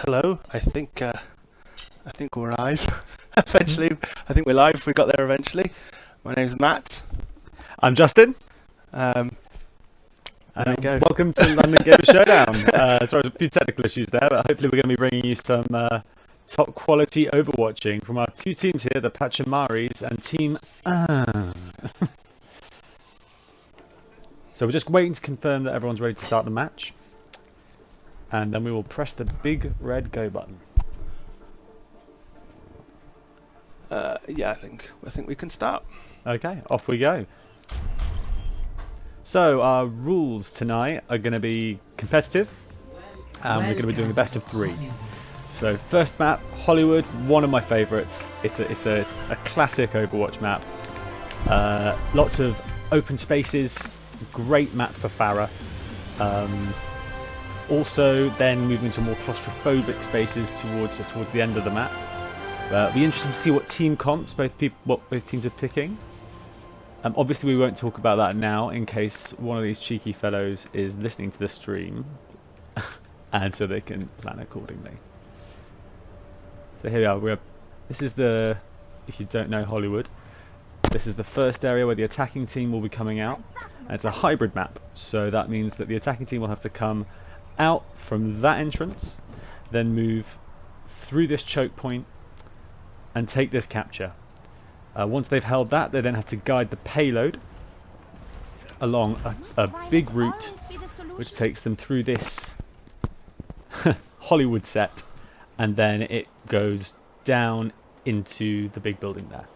Hello, I think we're live. Eventually, I think we're live. We got there eventually. My name's Matt. I'm Justin. There we go. Welcome to LondonGaymers Showdown. Sorry, there's a few technical issues there, but hopefully we're going to be bringing you some top quality Overwatching from our two teams here, the Pachamaris and Team So we're just waiting to confirm that everyone's ready to start the match. And then we will press the big red go button. Yeah, I think we can start. Okay, off we go. So our rules tonight are going to be competitive, and we're going to be doing a best of 3. So first map, Hollywood, one of my favourites. It's a classic Overwatch map. Lots of open spaces, great map for Farah. Also, then moving to more claustrophobic spaces towards the end of the map. It'll be interesting to see what team comps both teams are picking. Obviously, we won't talk about that now in case one of these cheeky fellows is listening to the stream, and so they can plan accordingly. So here we are. This is if you don't know Hollywood, this is the first area where the attacking team will be coming out. And it's a hybrid map, so that means that the attacking team will have to come out from that entrance, then move through this choke point and take this capture. Once they've held that, they then have to guide the payload along a big route which takes them through this Hollywood set, and then it goes down into the big building there.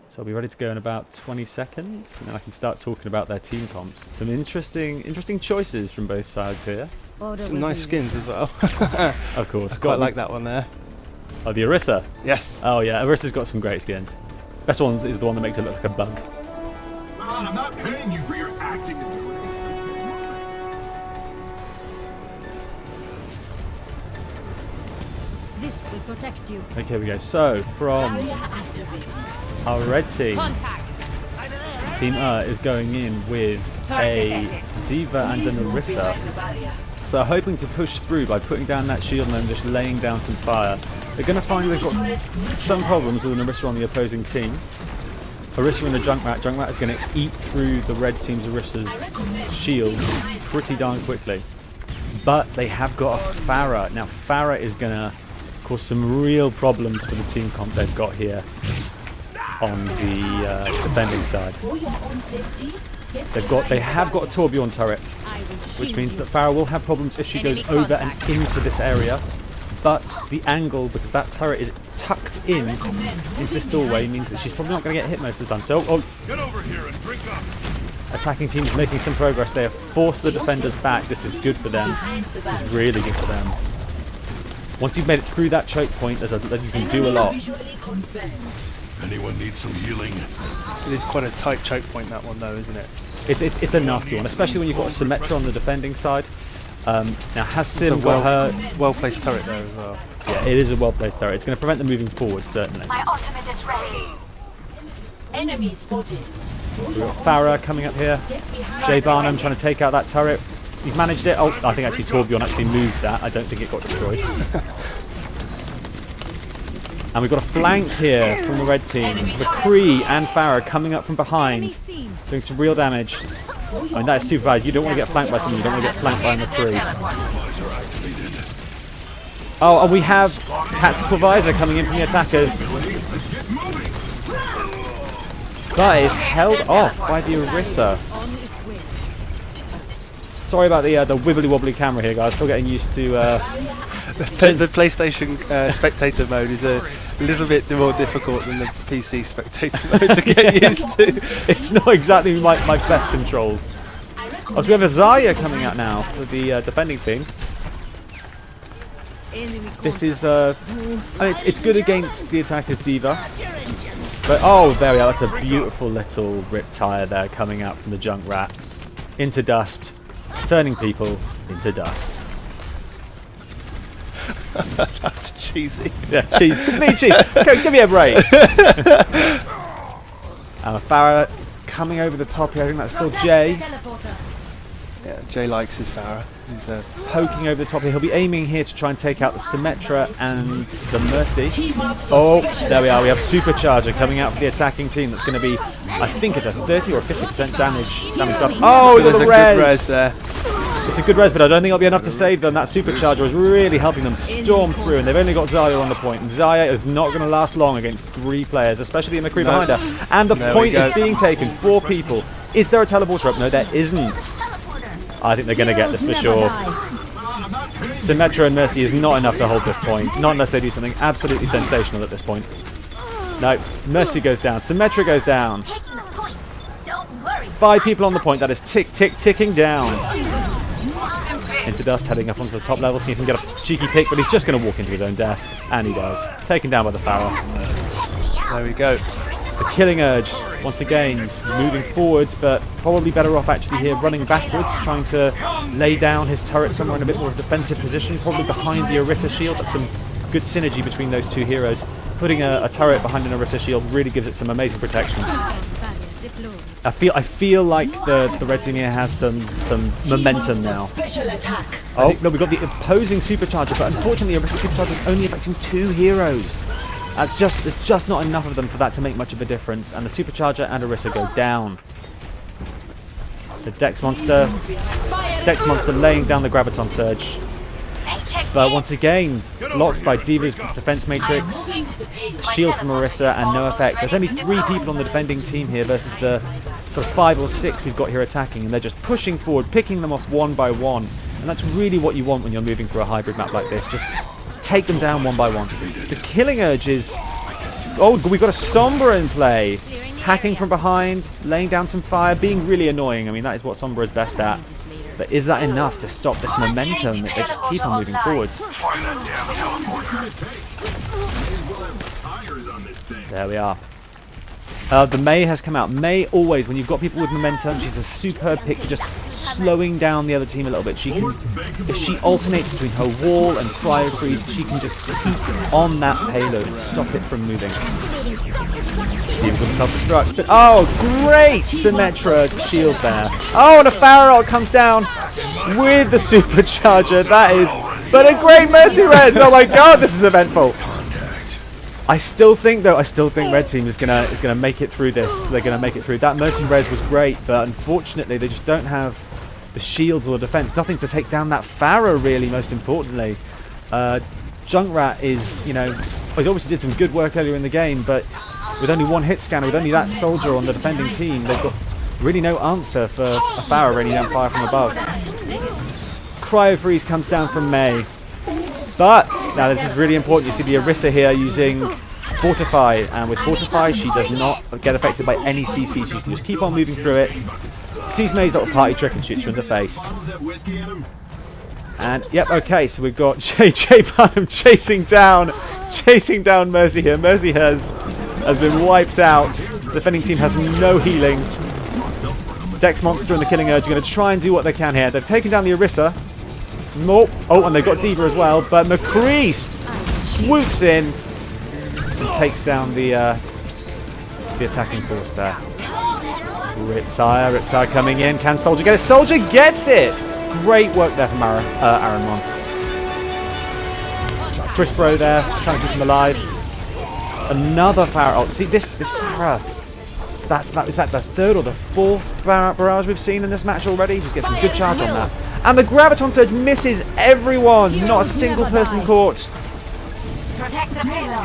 So I'll be ready to go in about 20 seconds, and then I can start talking about their team comps. Some interesting choices from both sides here. Some nice skins as well. Of course. I quite like that one there. Oh, the Orisa? Yes. Oh yeah, Orisa's got some great skins. Best one is the one that makes it look like a bug. Man, I'm not paying you for your acting. This will protect you. Okay, here we go. So, from our red team, Team is going in with a D.Va and an Orisa. So they're hoping to push through by putting down that shield and then just laying down some fire. They're going to find they've got some problems with an Orisa on the opposing team. Orisa and the Junkrat. Junkrat is going to eat through the red team's Orisa's shield pretty darn quickly. But they have got a Farah. Now Farah is going to cause some real problems for the team comp they've got here on the defending side. They have got a Torbjorn turret, which means that Farah will have problems if she goes over and into this area. But the angle, because that turret is tucked in into this doorway, means that she's probably not going to get hit most of the time. So, Get over here and drink up. Attacking team is making some progress. They have forced the defenders back. This is good for them. This is really good for them. Once you've made it through that choke point, you can do a lot. Anyone need some healing? It is quite a tight choke point, that one, though, isn't it? It's a nasty one, especially when you've got a Symmetra on the defending side. Now, has Sim It's a got her... well-placed turret there as well. Yeah, it is a well-placed turret. It's going to prevent them moving forward, certainly. My ultimate is ready. Enemy spotted. So we've got Farah coming up here. Jay Barnum trying to take out that turret. He's managed it. Oh, I think actually Torbjorn actually moved that. I don't think it got destroyed. And we've got a flank here from the red team. McCree and Farah coming up from behind, doing some real damage. I mean, that is super bad. You don't want to get flanked by someone. You don't want to get flanked by McCree. Oh, and we have Tactical Visor coming in from the attackers. That is held off by the Orisa. Sorry about the wibbly wobbly camera here, guys. Still getting used to. The PlayStation spectator mode is a little bit more difficult than the PC spectator mode to get used to. It's not exactly my best controls. Oh, so we have a Zarya coming out now for the defending team. This is I mean, it's good against the attacker's D.Va. But oh, there we are. That's a beautiful little rip tire there coming out from the Junkrat into dust, turning people into dust. That's cheesy. Yeah, cheese. Me cheese. Okay, give me a break. Farah coming over the top here. I think that's still Jay. Teleporter. Yeah, Jay likes his Farah. He's Poking over the top here. He'll be aiming here to try and take out the Symmetra and the Mercy. Team up for Oh, special there we are. We have attack. Supercharger coming out for the attacking team. That's going to be, I think it's a 30 or 50% damage up. Oh, there's little a good res there. It's a good res, but I don't think it'll be enough to save them. That Supercharger is really helping them storm through, and they've only got Zaya on the point. And Zaya is not going to last long against 3 players, especially the McCree behind her. And the There point we go. is being taken. 4 people. Is there a teleporter up? No, there isn't. I think they're going to get this for sure. Symmetra and Mercy is not enough to hold this point. Not unless they do something absolutely sensational at this point. No, Mercy goes down. Symmetra goes down. 5 people on the point. That is ticking down. Into Dust, heading up onto the top level, see if he can get a cheeky pick, but he's just going to walk into his own death. And he does. Taken down by the Farah. There we go. The Killing Urge, once again, moving forwards, but probably better off actually here running backwards, trying to lay down his turret somewhere in a bit more of a defensive position, probably behind the Orisa shield. That's some good synergy between those 2 heroes. Putting a turret behind an Orisa shield really gives it some amazing protection. I feel like the red team here has some momentum now. Special attack. Oh no, we've got the opposing supercharger, but unfortunately, Orisa supercharger is only affecting 2 heroes. There's just not enough of them for that to make much of a difference, and the supercharger and Orisa go down. The Dex monster laying down the Graviton Surge. But once again, blocked by D.Va's defense matrix, shield from Orisa, and no effect. There's only 3 people on the defending team here versus the sort of 5 or 6 we've got here attacking, and they're just pushing forward, picking them off one by one. And that's really what you want when you're moving through a hybrid map like this. Just take them down one by one. The Killing Urge is... Oh, we've got a Sombra in play. Hacking from behind, laying down some fire, being really annoying. I mean, that is what Sombra is best at. But is that enough to stop this momentum that they just keep on moving forwards? There we are. The Mei has come out. Mei always, when you've got people with momentum, she's a superb pick for just slowing down the other team a little bit. She can, if she alternates between her wall and cryo freeze, she can just keep on that payload and stop it from moving. See if we can self-destruct. But oh, great Symmetra shield there. Oh, and a Farah comes down with the supercharger. That is, but a great Mercy Res. Oh my God, this is eventful. I still think Red Team is gonna make it through this. They're gonna make it through. That Mercy Res was great, but unfortunately they just don't have the shields or the defense. Nothing to take down that Farah, really, most importantly. Junkrat is, you know, he obviously did some good work earlier in the game, but with only 1 hit scanner, with only that soldier on the defending team, they've got really no answer for a Farah raining down fire from above. Cryo Freeze comes down from Mei. But, now this is really important, you see the Orisa here using Fortify, and with Fortify she does not get affected by any CC, she can just keep on moving through it, sees Mei's little party trick and shoots her in the face. And, yep, okay, so we've got Jay Barnum chasing down Mercy here. Mercy has been wiped out, the defending team has no healing. Dex Monster and the Killing Urge are going to try and do what they can here. They've taken down the Orisa. Nope. Oh, and they've got D.Va as well, but McCree swoops in and takes down the attacking force there. Riptire coming in. Can Soldier get it? Soldier gets it! Great work there from Aaron Mon. Chris Bro there, trying to keep him alive. Another Farah. Oh, see this Farah. Is that the 3rd or the 4th barrage we've seen in this match already? Just gets some good charge on that. And the Graviton Surge misses everyone! Not a single person caught!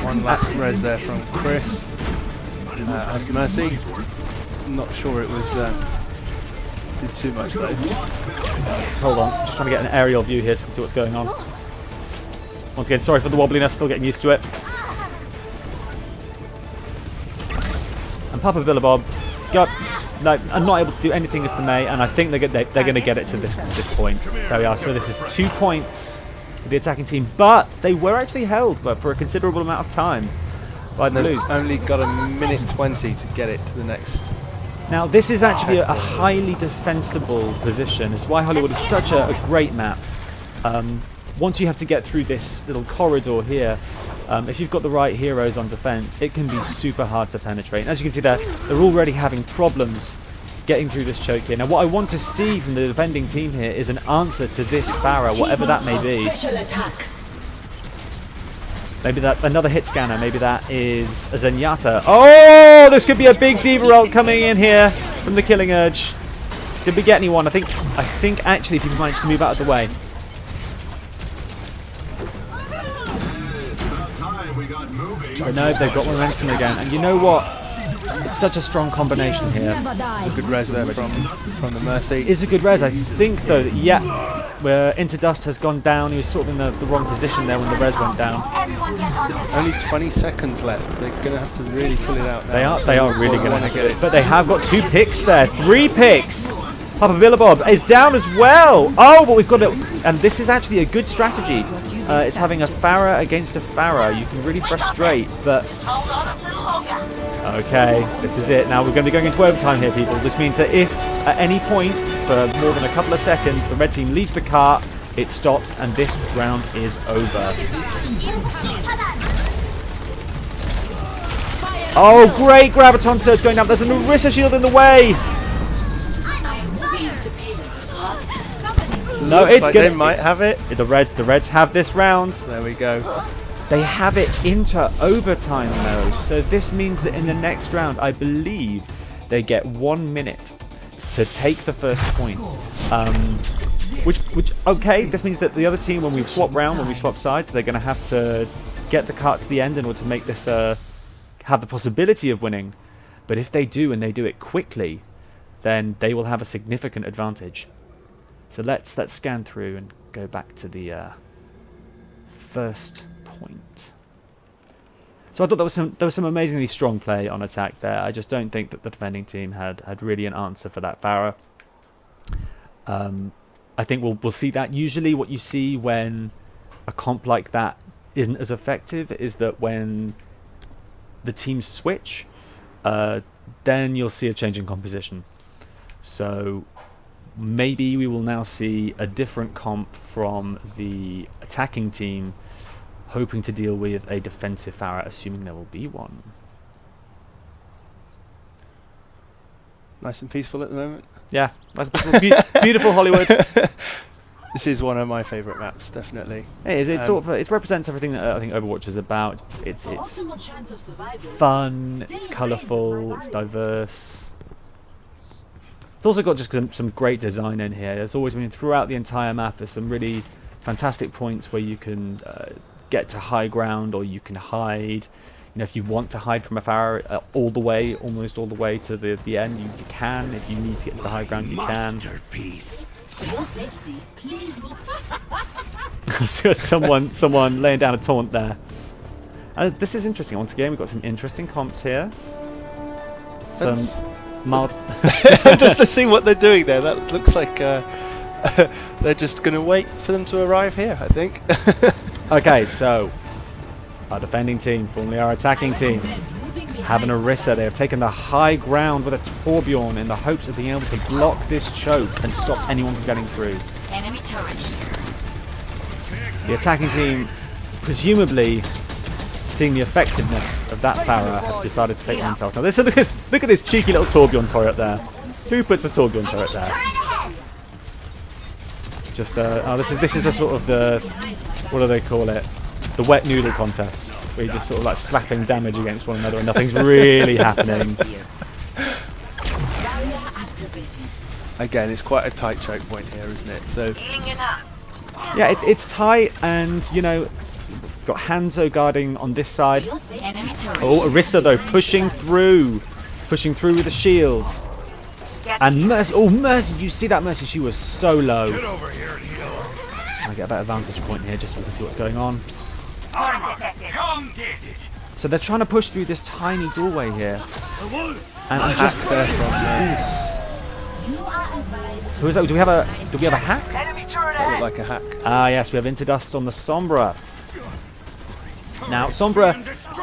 One last res there from Chris. As the Mercy. Not sure it was did too much though. Hold on, just trying to get an aerial view here so we can see what's going on. Once again, sorry for the wobbliness, still getting used to it. And Papa Billabob got... No, I'm not able to do anything as the Mei, and I think they're going to get it to this point. There we are. So this is 2 points for the attacking team, but they were actually held for a considerable amount of time by the Blues. Only got a minute 20 to get it to the next. Now this is actually a highly defensible position. It's why Hollywood is such a great map. Once you have to get through this little corridor here, If you've got the right heroes on defense, it can be super hard to penetrate. And as you can see there, they're already having problems getting through this choke here. Now what I want to see from the defending team here is an answer to this Pharah, whatever that may be. Special attack. Maybe that's another hit scanner, maybe that is a Zenyatta. Oh, this could be a big Diva ult coming in here from the Killing Urge. Did we get anyone? I think actually people managed to move out of the way. No, they've got momentum again. And you know what? It's such a strong combination here. It's a good res there from the Mercy. It's a good res. I think though that, yeah, where Into Dust has gone down. He was sort of in the wrong position there when the res went down. Only 20 seconds left. They're going to have to really pull it out now. They are really going to get it. But they have got 2 picks there. 3 picks. Papa Billabob is down as well. Oh, but we've got it. And this is actually a good strategy. It's having a Pharah against a Pharah. You can really frustrate, but... Okay, this is it. Now we're going to be going into overtime here, people. This means that if at any point for more than a couple of seconds the red team leaves the cart, it stops and this round is over. Oh, great Graviton Surge going down. There's an Orisa shield in the way. No, it's like gonna. they might have it. The Reds have this round. There we go. They have it into overtime though, so this means that in the next round, I believe they get 1 minute to take the first point. Which okay, this means that the other team, when we swap sides, they're going to have to get the cart to the end in order to make this have the possibility of winning. But if they do, and they do it quickly, then they will have a significant advantage. So let's scan through and go back to the first point. So I thought there was some amazingly strong play on attack there. I just don't think that the defending team had really an answer for that Pharah. I think we'll see that. Usually what you see when a comp like that isn't as effective is that when the teams switch, then you'll see a change in composition. So maybe we will now see a different comp from the attacking team, hoping to deal with a defensive Pharah, assuming there will be one. Nice and peaceful at the moment. Yeah, nice and peaceful. Beautiful Hollywood. This is one of my favourite maps, definitely. It is. It represents everything that I think Overwatch is about. It's fun. It's colourful. It's diverse. It's also got just some great design in here. There's always been throughout the entire map. There's some really fantastic points where you can get to high ground, or you can hide. You know, if you want to hide from a Pharah almost all the way to the end, you can. If you need to get to the high ground, you can. Masterpiece. For your safety, please So someone laying down a taunt there. This is interesting. Once again, we've got some interesting comps here. Some mild. Just to see what they're doing there. That looks like they're just going to wait for them to arrive here, I think. Okay, so our defending team, formerly our attacking team, have an Orisa. They have taken the high ground with a Torbjorn in the hopes of being able to block this choke and stop anyone from getting through. enemy turret here. The attacking team, presumably seeing the effectiveness of that Pharah, have decided to take one himself. Now, look at this cheeky little Torbjorn turret there. Who puts a Torbjorn turret there? Just this is the sort of the, what do they call it? The wet noodle contest, where you're just sort of like slapping damage against one another and nothing's really happening. Again, it's quite a tight choke point here, isn't it? So Yeah, it's tight, and you know, got Hanzo guarding on this side. Oh, Orisa though pushing through with the shields. And Mercy, Mercy, you see that Mercy? She was so low. Get over here and heal. Trying to get a better vantage point here, just so we can see what's going on. Come get it. So they're trying to push through this tiny doorway here. And I'm just just there from who is that? Do we have a hack? that looked like a hack. Ah, yes, we have Into Dust on the Sombra. Now, Sombra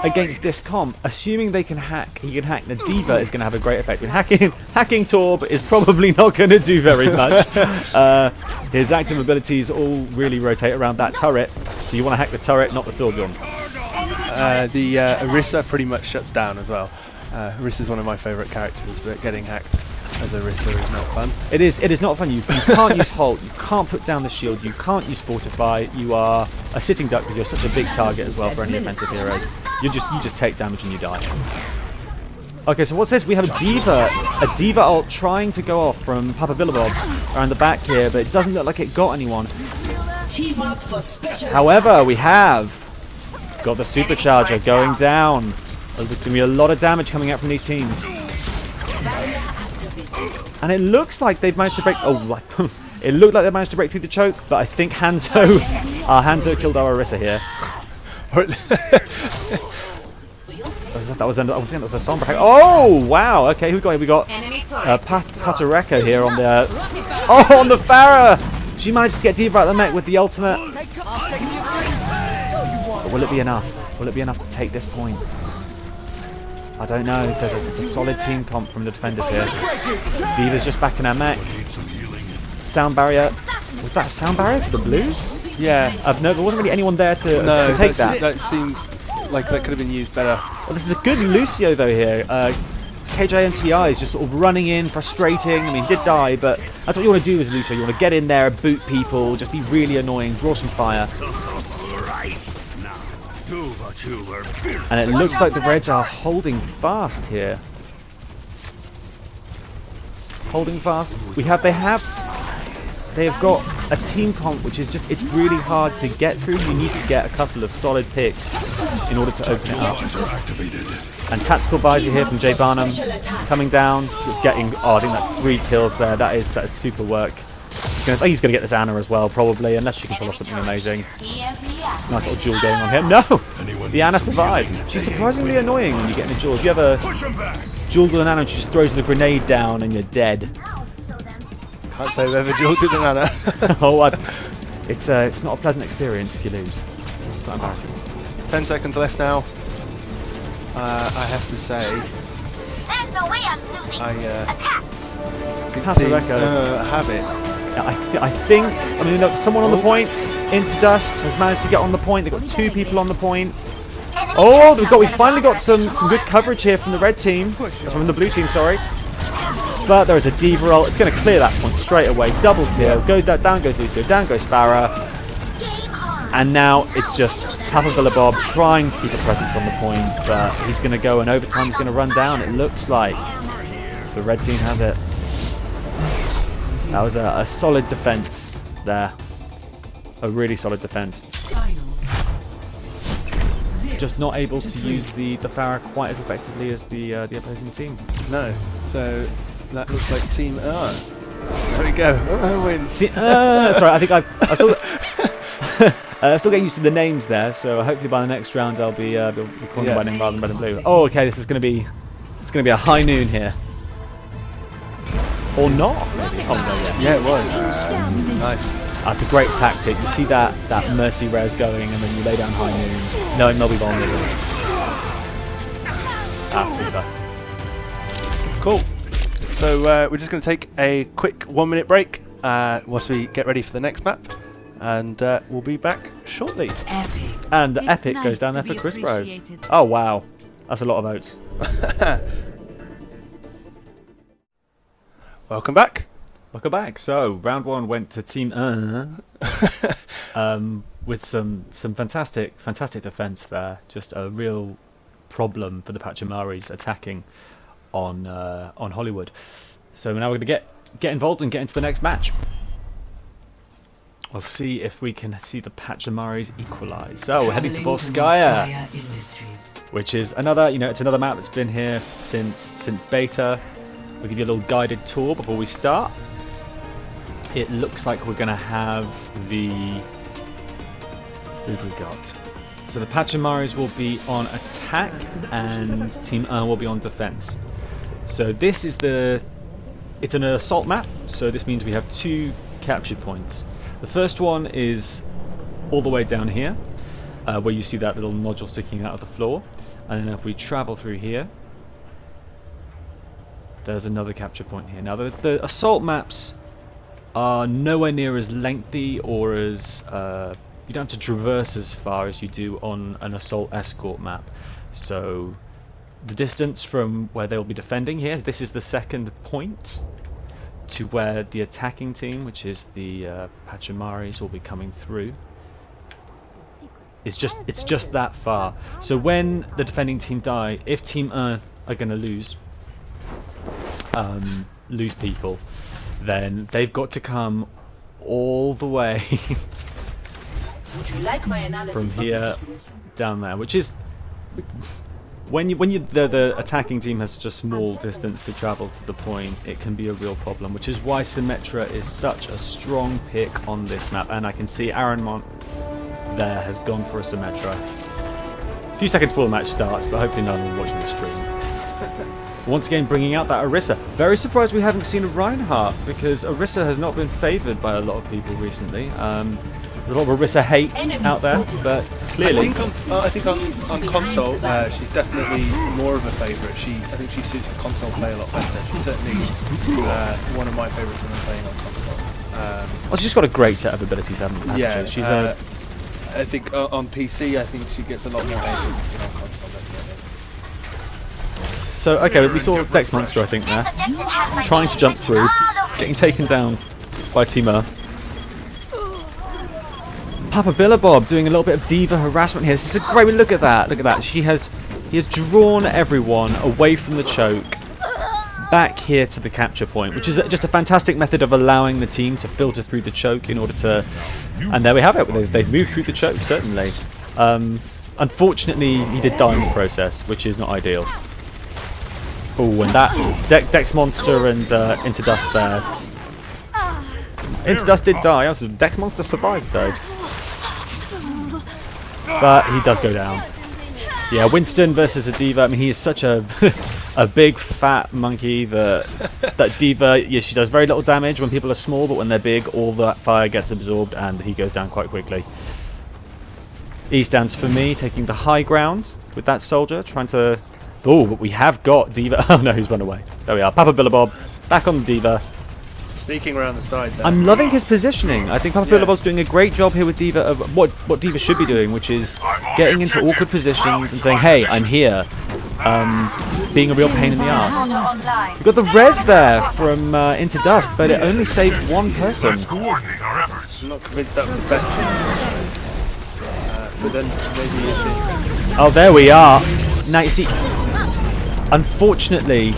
against this comp, assuming he can hack the Diva, is going to have a great effect. I mean, hacking Torb is probably not going to do very much. His active abilities all really rotate around that turret, so you want to hack the turret, not the Torbjorn. the Orisa pretty much shuts down as well. Orisa is one of my favourite characters, but getting hacked as Orisa is not fun. It is not fun. You can't use Halt, you can't put down the shield, you can't use Fortify, you are a sitting duck because you're such a big target as well for any offensive heroes. You just take damage and you die. Okay, so what's this? We have a D.Va ult trying to go off from Papa Billabob around the back here, but it doesn't look like it got anyone. However, we have got the supercharger going down. There's going to be a lot of damage coming out from these teams. And it looks like they've managed to break... Oh, it looked like they managed to break through the choke, but I think Hanzo killed our Orisa here. That was a Sombra hack. Oh, wow. Okay, who got here? We got Patareka here on the... Oh, on the Pharah! She managed to get D.Va out of the mech with the ultimate. But will it be enough? Will it be enough to take this point? I don't know, because it's a solid team comp from the defenders here. D.Va's just back in her mech. Sound barrier. Was that a sound barrier for the Blues? Yeah. No, there wasn't really anyone there to take that. That seems like that could have been used better. Well, this is a good Lucio though here. KJMCI is just sort of running in, frustrating. I mean, he did die, but that's what you want to do as Lucio. You want to get in there, boot people, just be really annoying, draw some fire. And it looks like the Reds are holding fast here. Holding fast. They have got a team comp which is just, it's really hard to get through. You need to get a couple of solid picks in order to open it up. And tactical visor here from Jay Barnum coming down, getting, oh, I think that's 3 kills there. That is super work. He's going to get this Anna as well, probably, unless she can pull off something amazing. It's a nice little duel going on here. No! The Anna survives. She's surprisingly annoying when you get in a duel. If you have a duel with an Anna and she just throws the grenade down and you're dead. Can't say I've ever duelled with an Anna. Oh, it's not a pleasant experience if you lose. It's quite embarrassing. 10 seconds left now. I have to say, I think have it. I think, I mean, look, someone on the point, Into Dust has managed to get on the point. They've got 2 people on the point. Oh, we finally got some good coverage here from the red team. From the blue team, sorry. But there is a D.Va ult. It's going to clear that point straight away. Double kill. Goes down goes Lucio. Down goes Pharah. And now it's just Papa Billabob trying to keep a presence on the point. But he's going to go and overtime he's going to run down. It looks like the red team has it. That was a solid defense there. A really solid defense. Just not able to use the Pharah quite as effectively as the opposing team. No. So that looks like Team R. There we go. Wins. Sorry, I think I still getting used to the names there. So hopefully by the next round I'll be calling them by name rather than red and blue. Oh, okay. This is going to be a high noon here. Or not, maybe. Oh, no, yeah. Yeah, it was. Nice. That's a great tactic. You see that Mercy res going, and then you lay down high noon, knowing they'll be vulnerable. That's super. Cool. So we're just going to take a quick 1-minute break whilst we get ready for the next map, and we'll be back shortly. And the Epic goes down there for Chris Bro. Oh, wow. That's a lot of votes. Welcome back. Welcome back. So round 1 went to Team with some fantastic defense there. Just a real problem for the Pachamaris attacking on Hollywood. So now we're going to get involved and get into the next match. We'll see if we can see the Pachamaris equalise. So we're heading to Volskaya, which is another, it's another map that's been here since beta. We'll give you a little guided tour before we start. It looks like we're going to have the... Who've we got? So the Pachamaris will be on attack and Team will be on defense. So this is it's an assault map, so this means we have 2 capture points. The first one is all the way down here, where you see that little nodule sticking out of the floor. And then if we travel through here, there's another capture point here. Now the assault maps are nowhere near as lengthy or as you don't have to traverse as far as you do on an assault escort map. So the distance from where they'll be defending here, this is the second point, to where the attacking team, which is the Pachamaris, will be coming through. It's just that far. So when the defending team die, if Team Earth are going to lose people, then they've got to come all the way Would you like my analysis from of here this? down there, which is when the attacking team has such a small distance to travel to the point, it can be a real problem, which is why Symmetra is such a strong pick on this map. And I can see Aranmont there has gone for a Symmetra. A few seconds before the match starts, but hopefully no one watching the stream. Once again bringing out that Orisa. Very surprised we haven't seen a Reinhardt, because Orisa has not been favoured by a lot of people recently. There's a lot of Orisa hate out there, but clearly... I think on console, she's definitely more of a favourite. I think she suits the console play a lot better. She's certainly one of my favourites when I'm playing on console. Well, she's just got a great set of abilities, hasn't Yeah, she? She's I think on PC, I think she gets a lot more hate than on console, definitely. So, okay, we saw Dex Monster, I think, there. Trying to jump through, getting taken down by Team Earth. Papa Billabob doing a little bit of diva harassment here. This is a great look at that. Look at that. He has drawn everyone away from the choke back here to the capture point, which is just a fantastic method of allowing the team to filter through the choke in order to... And there we have it. They've moved through the choke, certainly. Unfortunately, he did die in the process, which is not ideal. Oh, and that Dex Monster and Into Dust there. Into Dust did die. Also, Dex Monster survived though. But he does go down. Yeah, Winston versus a diva. I mean, he is such a a big fat monkey that diva. Yeah, she does very little damage when people are small, but when they're big, all that fire gets absorbed and he goes down quite quickly. E stands for me, taking the high ground with that soldier, trying to... Oh, but we have got diva. Oh no, he's run away. There we are. Papa Billabob back on the diva. Sneaking around the side there. I'm loving his positioning. I think Papa Billabob's doing a great job here with diva of what diva should be doing, which is getting into awkward positions and saying, "Hey, I'm here," being a real pain in the ass. We've got the res there from Into Dust, but it only saved one person. I'm not convinced that was the best thing. But then maybe it is. Oh, there we are. Now you see, unfortunately,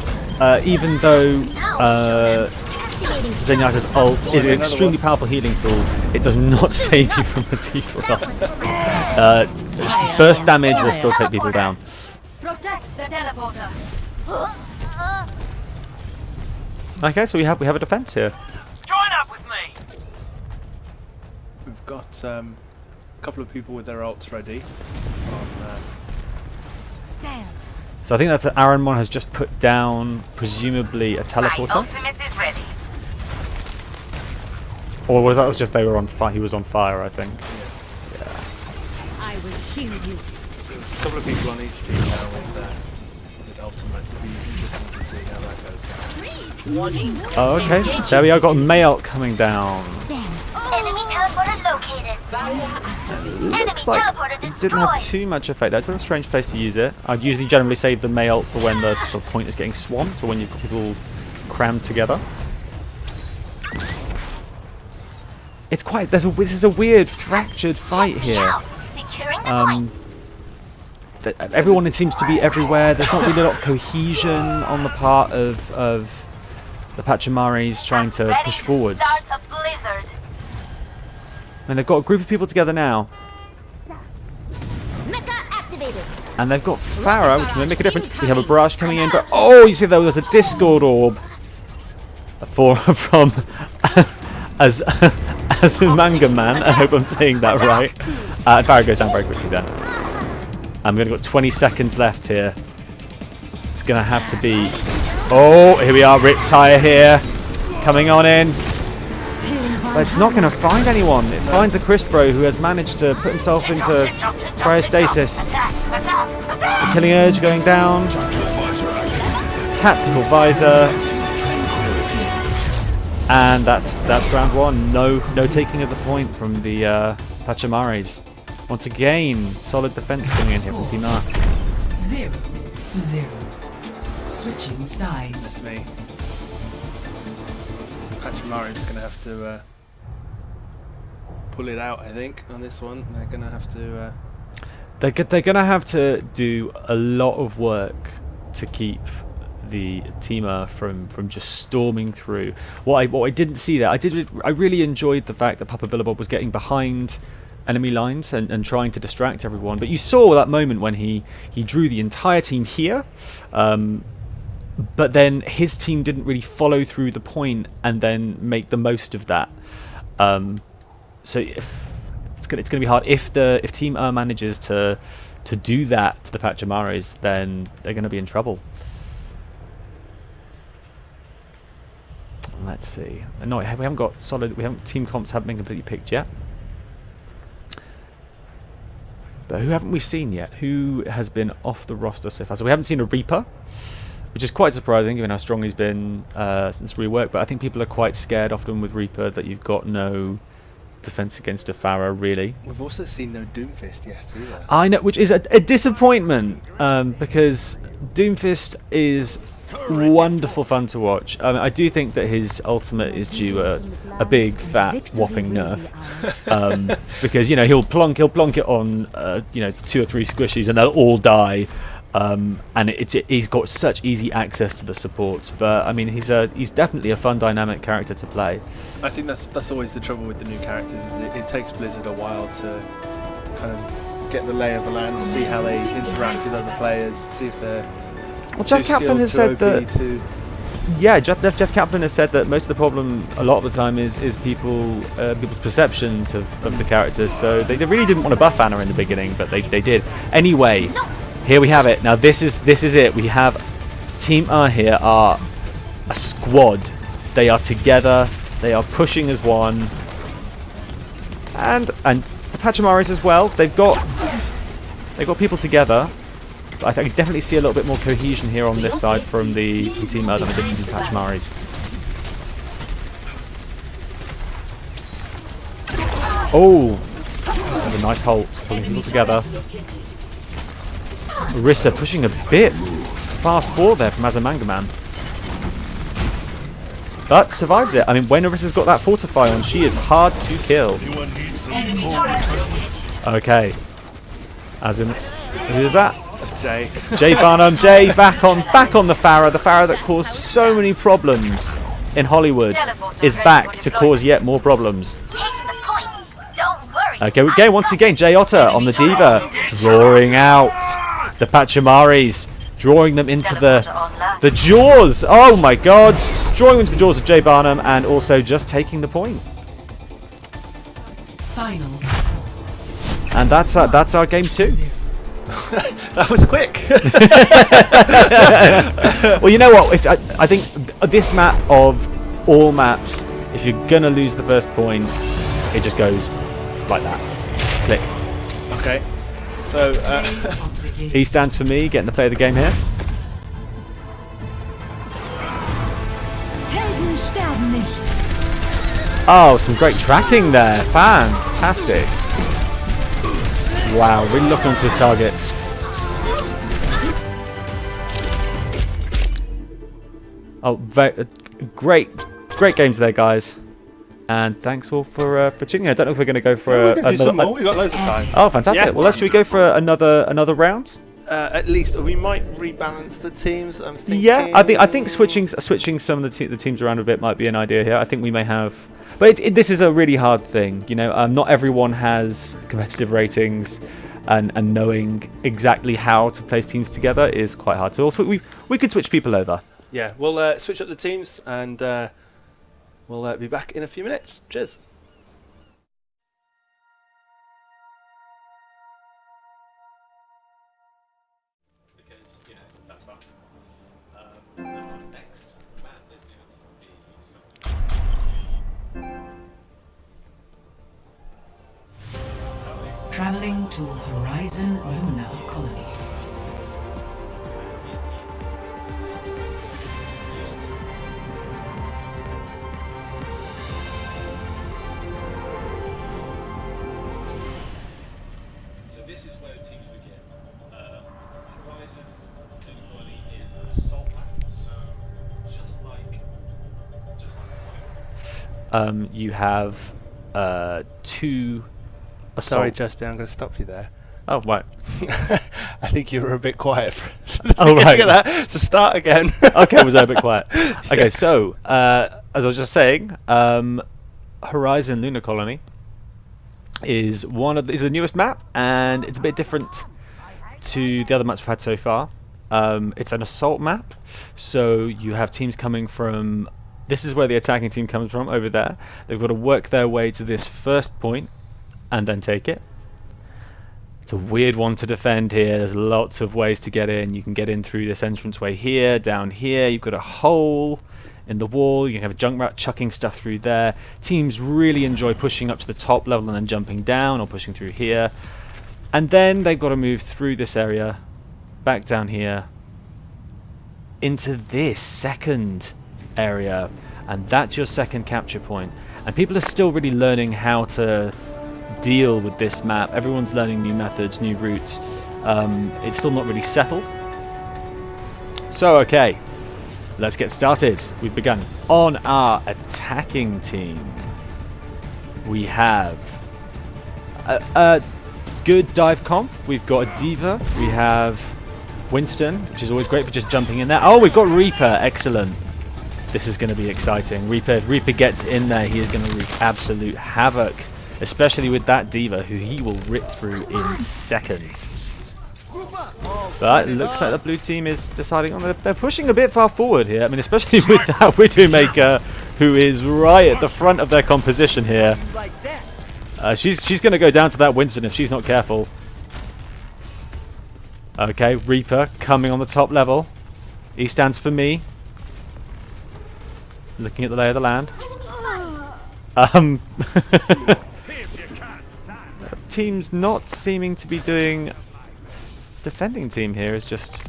even though Zenyatta's ult is an extremely powerful healing tool, it does not save you from the diva ult. Burst damage will still take people down. Protect the teleporter. Okay, so we have a defense here. Join up with me. We've got a couple of people with their ults ready. So I think that's Aranmon has just put down, presumably a teleporter. Ultimate is ready. Or was that just they were on fire? He was on fire, I think. I will shield you. So there's a couple of people on each team now with ultimates. It'll be interesting to see how that goes. Warning. Oh, okay. There we are. Got Mayalt coming down. Enemy teleporter located. Looks like it didn't have too much effect. That's a strange place to use it. I'd usually generally save the Mayalt for when the point is getting swamped or when you've got people crammed together. It's quite. This is a weird fractured fight here. Everyone seems to be everywhere. There's not really a lot of cohesion on the part of the Pachamaris trying to push forwards. And they've got a group of people together now. And they've got Farah, which will make a difference. We have a barrage coming in, but oh, you see there was a Discord orb from as a manga man. I hope I'm saying that right. Farah goes down very quickly then. I'm going to got 20 seconds left here. It's going to have to be... Oh, here we are, Riptire here. Coming on in. But it's not going to find anyone. It finds a Crispro who has managed to put himself into cryostasis. The Killing Urge going down. Tactical Visor. And that's round one. No taking of the point from the Pachamares. Once again, solid defense coming in here from Team R. 0-0. Switching sides. That's me. Pachamares is going to have to pull it out, I think, on this one. They're going to have to... They're going to have to do a lot of work to keep the teamer from just storming through. What I didn't see there, I really enjoyed the fact that Papa Billabong was getting behind enemy lines and trying to distract everyone, but you saw that moment when he drew the entire team here, but then his team didn't really follow through the point and then make the most of that. So it's gonna be hard if Team manages to do that to the Pachamares, then they're gonna be in trouble. Let's see. No, we haven't got solid. Team comps haven't been completely picked yet. But who haven't we seen yet? Who has been off the roster so far? So we haven't seen a Reaper, which is quite surprising given how strong he's been since rework. But I think people are quite scared often with Reaper that you've got no defense against a Pharah, really. We've also seen no Doomfist yet either. I know, which is a disappointment because Doomfist is wonderful fun to watch. I do think that his ultimate is due a big fat whopping nerf, because he'll plonk it on 2 or 3 squishies and they'll all die, and he's got such easy access to the supports. But I mean, he's definitely a fun dynamic character to play. I think that's always the trouble with the new characters. Is it takes Blizzard a while to kind of get the lay of the land, see how they interact with other players, see if they're Well, Jeff Kaplan has said that. Yeah, Jeff Kaplan has said that most of the problem a lot of the time is people's perceptions of the characters. So they really didn't want to buff Anna in the beginning, but they did. Anyway, here we have it. Now this is it. We have Team R here are a squad. They are together. They are pushing as one. And the Pachamares as well. They've got people together. I think I definitely see a little bit more cohesion here on this side from the Team than I did from the Pachamares. Oh, that was a nice halt, pulling people together. Orisa pushing a bit far forward there from Azamangaman, but survives it. I mean, when Orisa's got that fortify on, she is hard to kill. Okay, Azim, who is that? Jay. Jay Barnum. Jay back on the Pharah. The Pharah that caused so many problems in Hollywood is back to cause yet more problems. Okay, once again, Jay Otter on the Diva, drawing out the Pachamares, drawing them into the jaws. Oh my God, drawing them into the jaws of Jay Barnum, and also just taking the point. Finals. And that's our game 2. That was quick. Well, you know what? I think this map of all maps, if you're gonna lose the first point, it just goes like that. Click. Okay. So E stands for me, getting the play of the game here. Helden sterben nicht. Oh, some great tracking there. Fantastic. Wow, really looking onto his targets. Oh, great games there, guys. And thanks all for tuning in. I don't know if we're going to go for we're gonna do some more. We've got loads of time. Oh, fantastic. Yeah. Well, should we go for another round? At least we might rebalance the teams. I'm thinking. Yeah, I think switching some of the teams around a bit might be an idea here. I think we may have, but this is a really hard thing. Not everyone has competitive ratings, and knowing exactly how to place teams together is quite hard. So also we could switch people over. Yeah, we'll switch up the teams, and we'll be back in a few minutes. Cheers. Because that's fun. Next map is Traveling to Horizon Lunar Colony. you have 2 assault. Sorry, Justin, I'm going to stop you there. Oh, right. I think you were a bit quiet for Oh, right. at that. So start again. Okay, was I a bit quiet? Okay, so as I was just saying, Horizon Lunar Colony is is the newest map, and it's a bit different to the other maps we've had so far. It's an assault map, so you have teams coming from. This is where the attacking team comes from, over there. They've got to work their way to this first point and then take it. It's a weird one to defend here. There's lots of ways to get in. You can get in through this entranceway here, down here. You've got a hole in the wall. You can have a junk rat chucking stuff through there. Teams really enjoy pushing up to the top level and then jumping down or pushing through here. And then they've got to move through this area, back down here, into this second area. And that's your second capture point. And people are still really learning how to deal with this map. Everyone's learning new methods, new routes. It's still not really settled. So okay, let's get started. We've begun. On our attacking team, we have a good dive comp. We've got a D.Va. We have Winston, which is always great for just jumping in there. Oh, we've got Reaper. Excellent. This is going to be exciting. Reaper, if Reaper gets in there, he is going to wreak absolute havoc. Especially with that D.Va, who he will rip through in seconds. But it looks like the blue team is deciding on they're pushing a bit far forward here. I mean, especially with that Widowmaker, who is right at the front of their composition here. She's going to go down to that Winston if she's not careful. Okay, Reaper coming on the top level. E stands for me. Looking at the lay of the land. Team's not seeming to be doing. Defending team here is just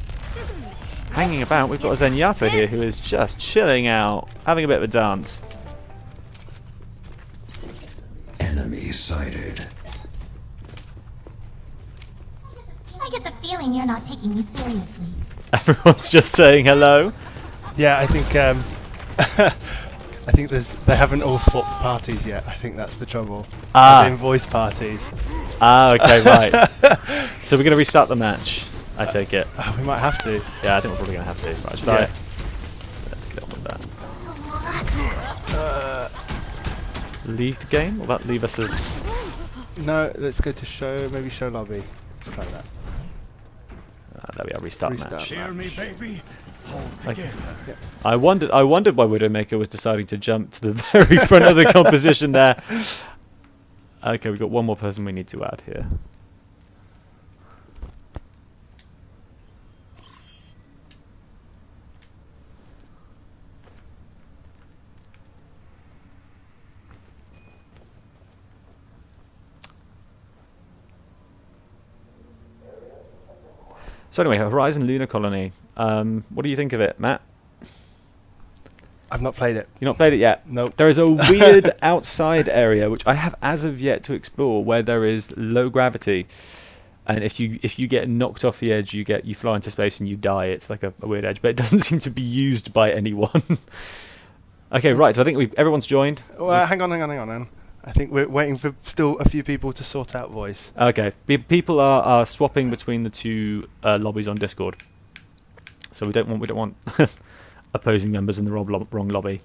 hanging about. We've got a Zenyatta here who is just chilling out, having a bit of a dance. Enemy sighted. I get the feeling you're not taking me seriously. Everyone's just saying hello. Yeah, I think I think they haven't all swapped parties yet. I think that's the trouble. As in voice parties. Okay, right. So we're going to restart the match, I take it. We might have to. Yeah, I think we're probably going to have to. Right, should I? Let's get on with that. Leave the game? Will that leave us as... No, let's go to maybe show lobby. Let's try that. There we are, restart match. Hear me, baby. Okay. I wondered why Widowmaker was deciding to jump to the very front of the composition there. Okay, we've got one more person we need to add here. So anyway, Horizon Lunar Colony. What do you think of it, Matt? I've not played it. You've not played it yet? Nope. There is a weird outside area which I have as of yet to explore, where there is low gravity, and if you get knocked off the edge, you fly into space and you die. It's like a weird edge, but it doesn't seem to be used by anyone. Okay, right. So I think everyone's joined. Well, hang on. I think we're waiting for still a few people to sort out voice. Okay, people are swapping between the two lobbies on Discord, so we don't want opposing members in the wrong lobby.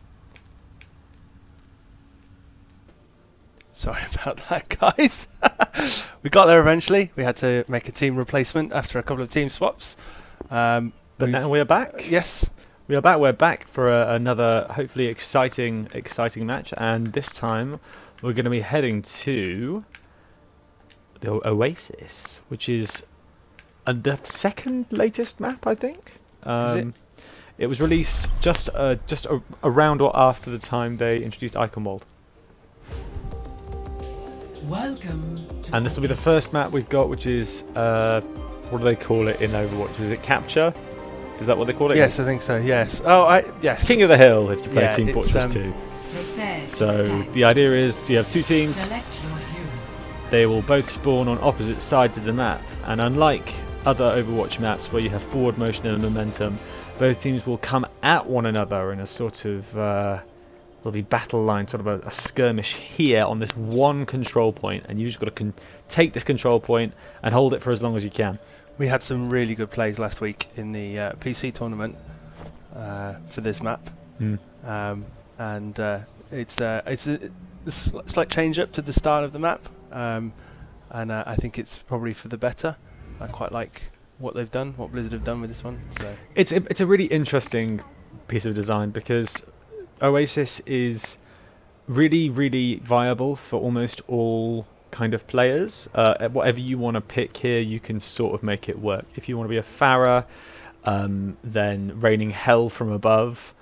Sorry about that, guys. We got there eventually. We had to make a team replacement after a couple of team swaps. But now we're back. Yes. We are back. We're back for another hopefully exciting match, and this time we're going to be heading to the Oasis, which is the second latest map, I think. Is it? It was released just around or after the time they introduced Icon World. Welcome. And this will be the first map we've got, which is what do they call it in Overwatch? Is it Capture? Is that what they call it? Yes, I think so. Yes. Yes. King of the Hill if you play Yeah, Team it's, Fortress 2. Prepare So to attack. the idea is you have two teams. Select your hero. They will both spawn on opposite sides of the map, and unlike other Overwatch maps where you have forward motion and momentum, both teams will come at one another in a sort of there'll be battle line, sort of a skirmish here on this one control point, and you just got to take this control point and hold it for as long as you can. We had some really good plays last week in the PC tournament for this map, and it's a slight change up to the start of the map, and I think it's probably for the better. I quite like what they've done, what Blizzard have done with this one. So it's a really interesting piece of design because Oasis is really, really viable for almost all kind of players. Whatever you want to pick here, you can sort of make it work. If you want to be a Pharah, then raining hell from above,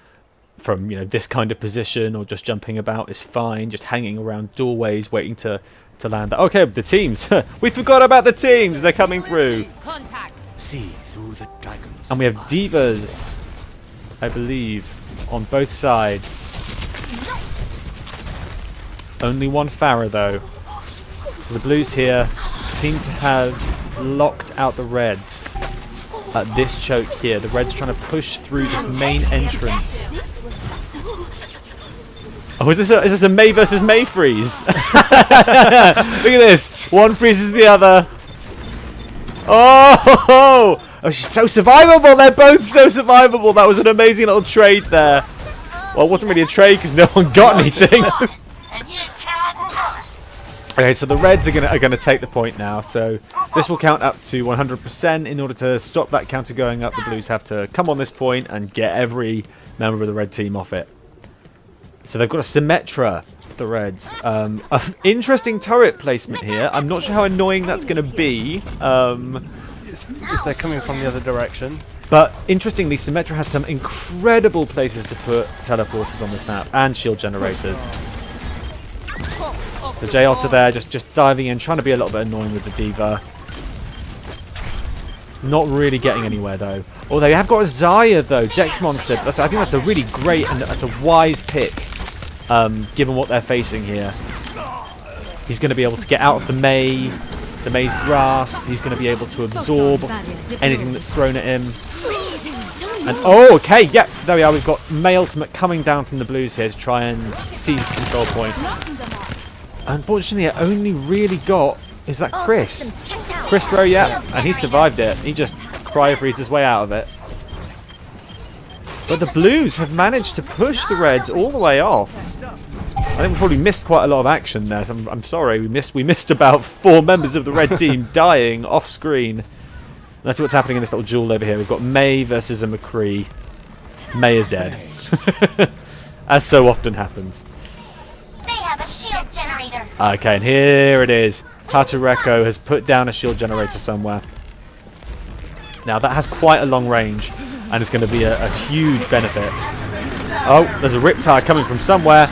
from this kind of position, or just jumping about is fine. Just hanging around doorways, waiting to land. Okay, the teams. We forgot about the teams. They're coming through. Contact. See through the dragons. And we have divas, I believe, on both sides. Only one Pharah though. So the blues here seem to have locked out the reds at this choke here. The reds trying to push through this main entrance. Oh, is this a May versus May freeze? Look at this. One freezes the other. Oh, she's so survivable. They're both so survivable. That was an amazing little trade there. Well, it wasn't really a trade because no one got anything. Okay, so the reds are gonna take the point now. So this will count up to 100%. In order to stop that counter going up, the blues have to come on this point and get every member of the red team off it. So they've got a Symmetra, the reds. Interesting turret placement here. I'm not sure how annoying that's going to be. if they're coming from the other direction. But interestingly, Symmetra has some incredible places to put teleporters on this map and shield generators. So J Otter there, just diving in, trying to be a little bit annoying with the D.Va. Not really getting anywhere though. Oh, they have got a Xayah though, Dex Monster. I think that's a really great and that's a wise pick, given what they're facing here. He's going to be able to get out of the May's grasp. He's going to be able to absorb anything that's thrown at him. And oh, okay, yep, there we are. We've got May Ultimate coming down from the blues here to try and seize the control point. Unfortunately, it only really got is that Chris. Chris Bro, yeah, and he survived it. He just cryo freezed his way out of it. But the blues have managed to push the reds all the way off. I think we probably missed quite a lot of action there. I'm sorry, we missed about 4 members of the red team dying off screen. And that's what's happening in this little duel over here. We've got May versus a McCree. May is dead, as so often happens. They have a shield generator. Okay, and here it is. Hatareko has put down a shield generator somewhere. Now that has quite a long range, and it's going to be a huge benefit. Oh, there's a Riptide coming from somewhere.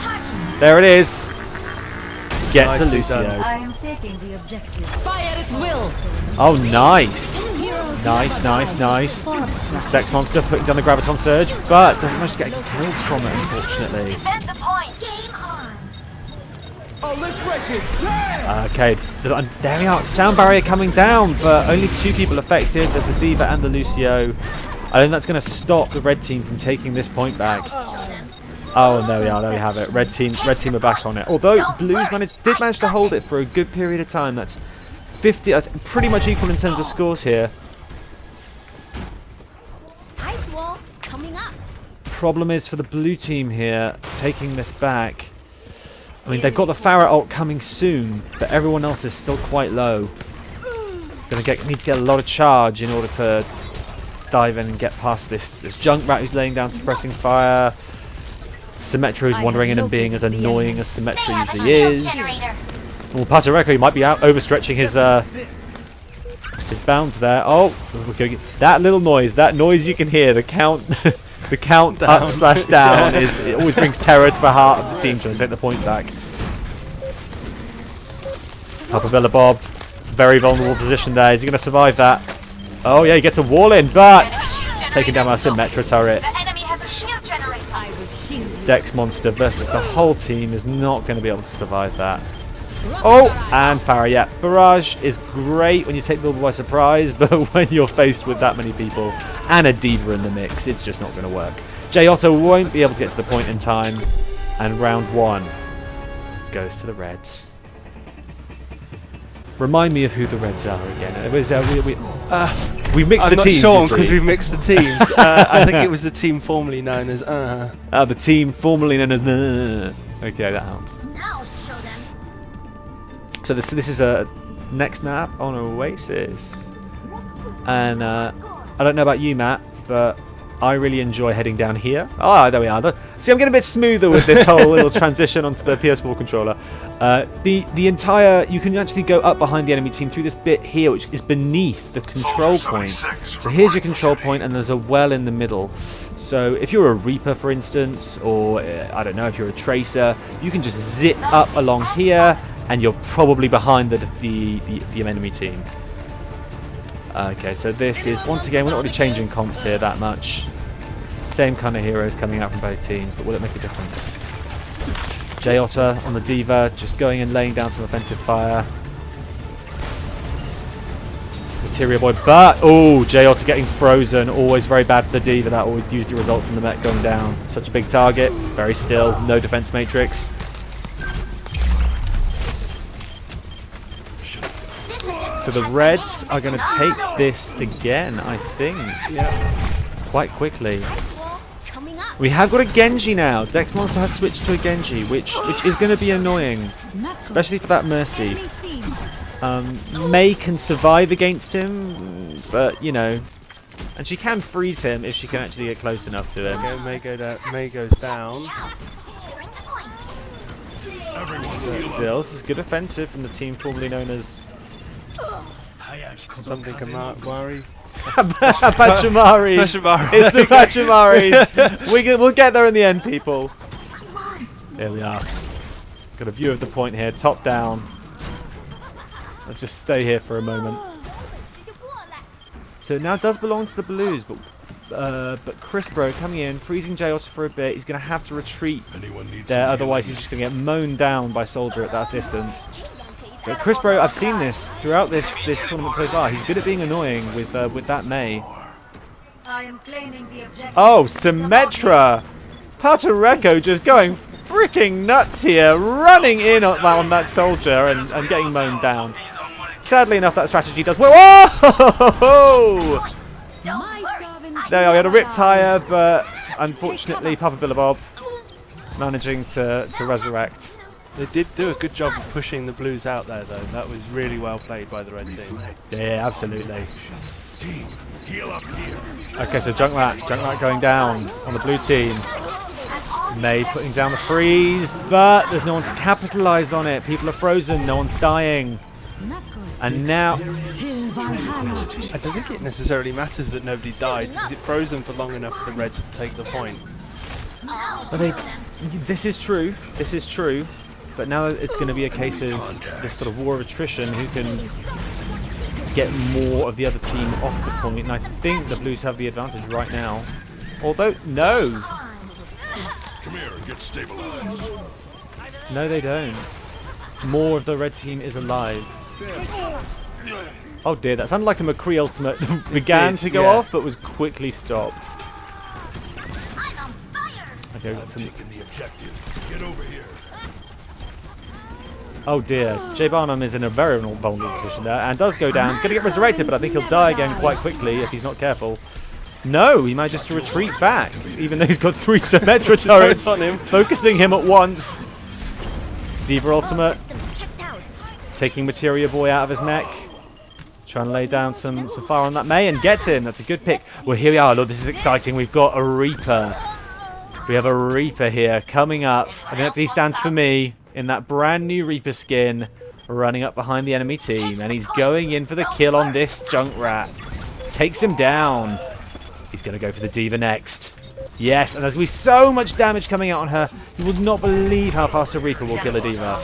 There it is. Gets a Lucio. I am taking the objective. Fire at will. Oh, nice. Nice. Dex Monster putting down the Graviton Surge, but doesn't manage to get kills from it, unfortunately. Defend the point. Game on. Oh, let's break it. Damn! Okay, there we are. Sound barrier coming down, but only 2 people affected. There's the D.Va and the Lucio. I think that's going to stop the red team from taking this point back. Oh, and there we are. There we have it. Red team are back on it. Although blues did manage to hold it for a good period of time. That's 50. That's pretty much equal in terms of scores here. Ice wall coming up. Problem is for the blue team here, taking this back. I mean, they've got the Pharah ult coming soon, but everyone else is still quite low. Need to get a lot of charge in order to dive in and get past this Junkrat who's laying down suppressing fire. Symmetra is wandering in and being as annoying as Symmetra usually is. Well, Patareko might be out overstretching his bounds there. Oh, that little noise, that noise you can hear, the count, the count down. Up/down it always brings terror to the heart of the team trying to take the point back. Papavella Bob, very vulnerable position there. Is he going to survive that? Oh yeah, he gets a wall in, but taken down by a Symmetra turret. The enemy has a shield generator. I will shield you. Dex Monster versus the whole team is not going to be able to survive that. Oh, and Pharah, yeah. Barrage is great when you take people by surprise, but when you're faced with that many people and a D.Va in the mix, it's just not going to work. J Otto won't be able to get to the point in time. And round 1 goes to the Reds. Remind me of who the Reds are again. It was, we mixed the teams. I'm not sure because we've mixed the teams. I think it was the team formerly known as. The team formerly known as. Okay, that helps. Now show them. So this is a next map on Oasis, and I don't know about you, Matt, but I really enjoy heading down here. Ah, there we are. See, I'm getting a bit smoother with this whole little transition onto the PS4 controller. The entire, you can actually go up behind the enemy team through this bit here, which is beneath the control point. So here's your control point, and there's a well in the middle. So if you're a Reaper, for instance, or I don't know, if you're a Tracer, you can just zip up along here, and you're probably behind the enemy team. Okay, so this is, once again, we're not really changing comps here that much. Same kind of heroes coming out from both teams, but will it make a difference? J-Otter on the D.Va, just going and laying down some offensive fire. Materia Boy, but, oh, J-Otter getting frozen, always very bad for the D.Va, that always usually results in the mech going down. Such a big target, very still, no defense matrix. So the Reds are going to take this again, I think. Yeah. Quite quickly. We have got a Genji now. Dex Monster has switched to a Genji, which is going to be annoying, especially for that Mercy. Mei can survive against him, but you know, and she can freeze him if she can actually get close enough to him. Okay, Mei goes down. Still, this is good offensive from the team formerly known as Something Kamari. Pachamaris. It's the Pachamaris. We'll get there in the end, people. There we are. Got a view of the point here, top down. Let's just stay here for a moment. So it now does belong to the Blues, but Chris Bro coming in, freezing J-Otter for a bit. He's going to have to retreat there, otherwise he's just going to get mown down by Soldier at that distance. But Chris Bro, I've seen this throughout this tournament so far. He's good at being annoying with that Mei. Oh, Symmetra! Patareko just going freaking nuts here, running in on that Soldier and getting mown down. Sadly enough, that strategy does well. Oh! There we are, we had a rip tire, but unfortunately Papa Billabob managing to resurrect. They did do a good job of pushing the Blues out there, though. That was really well played by the red team. Yeah, absolutely. Okay, so Junkrat going down on the blue team. Mei putting down the freeze, but there's no one to capitalise on it. People are frozen, no one's dying. And now... I don't think it necessarily matters that nobody died, because it froze them for long enough for the Reds to take the point. This is true, but now it's going to be a case of this sort of war of attrition, who can get more of the other team off the point, and I think the Blues have the advantage right now. Although, no! Come here and get stabilized. No, they don't. More of the red team is alive. Oh dear, that sounded like a McCree ultimate began to go off, but was quickly stopped. Okay, got some... Taking the objective. Get over here. Oh dear, J Barnum is in a very vulnerable position there, and does go down. Gonna get resurrected, but I think he'll die again quite quickly if he's not careful. No, he manages to retreat back, even though he's got 3 Symmetra turrets on him, focusing him at once. D.Va ultimate, taking Materia Boy out of his mech, trying to lay down some fire on that Mei, and gets him. That's a good pick. Well, here we are. Look, this is exciting. We've got a Reaper. We have a Reaper here coming up. I think that's he stands for me in that brand new Reaper skin, running up behind the enemy team, and he's going in for the kill on this Junkrat. Takes him down. He's going to go for the D.Va next. Yes, and there's going to be so much damage coming out on her. You would not believe how fast a Reaper will kill a D.Va.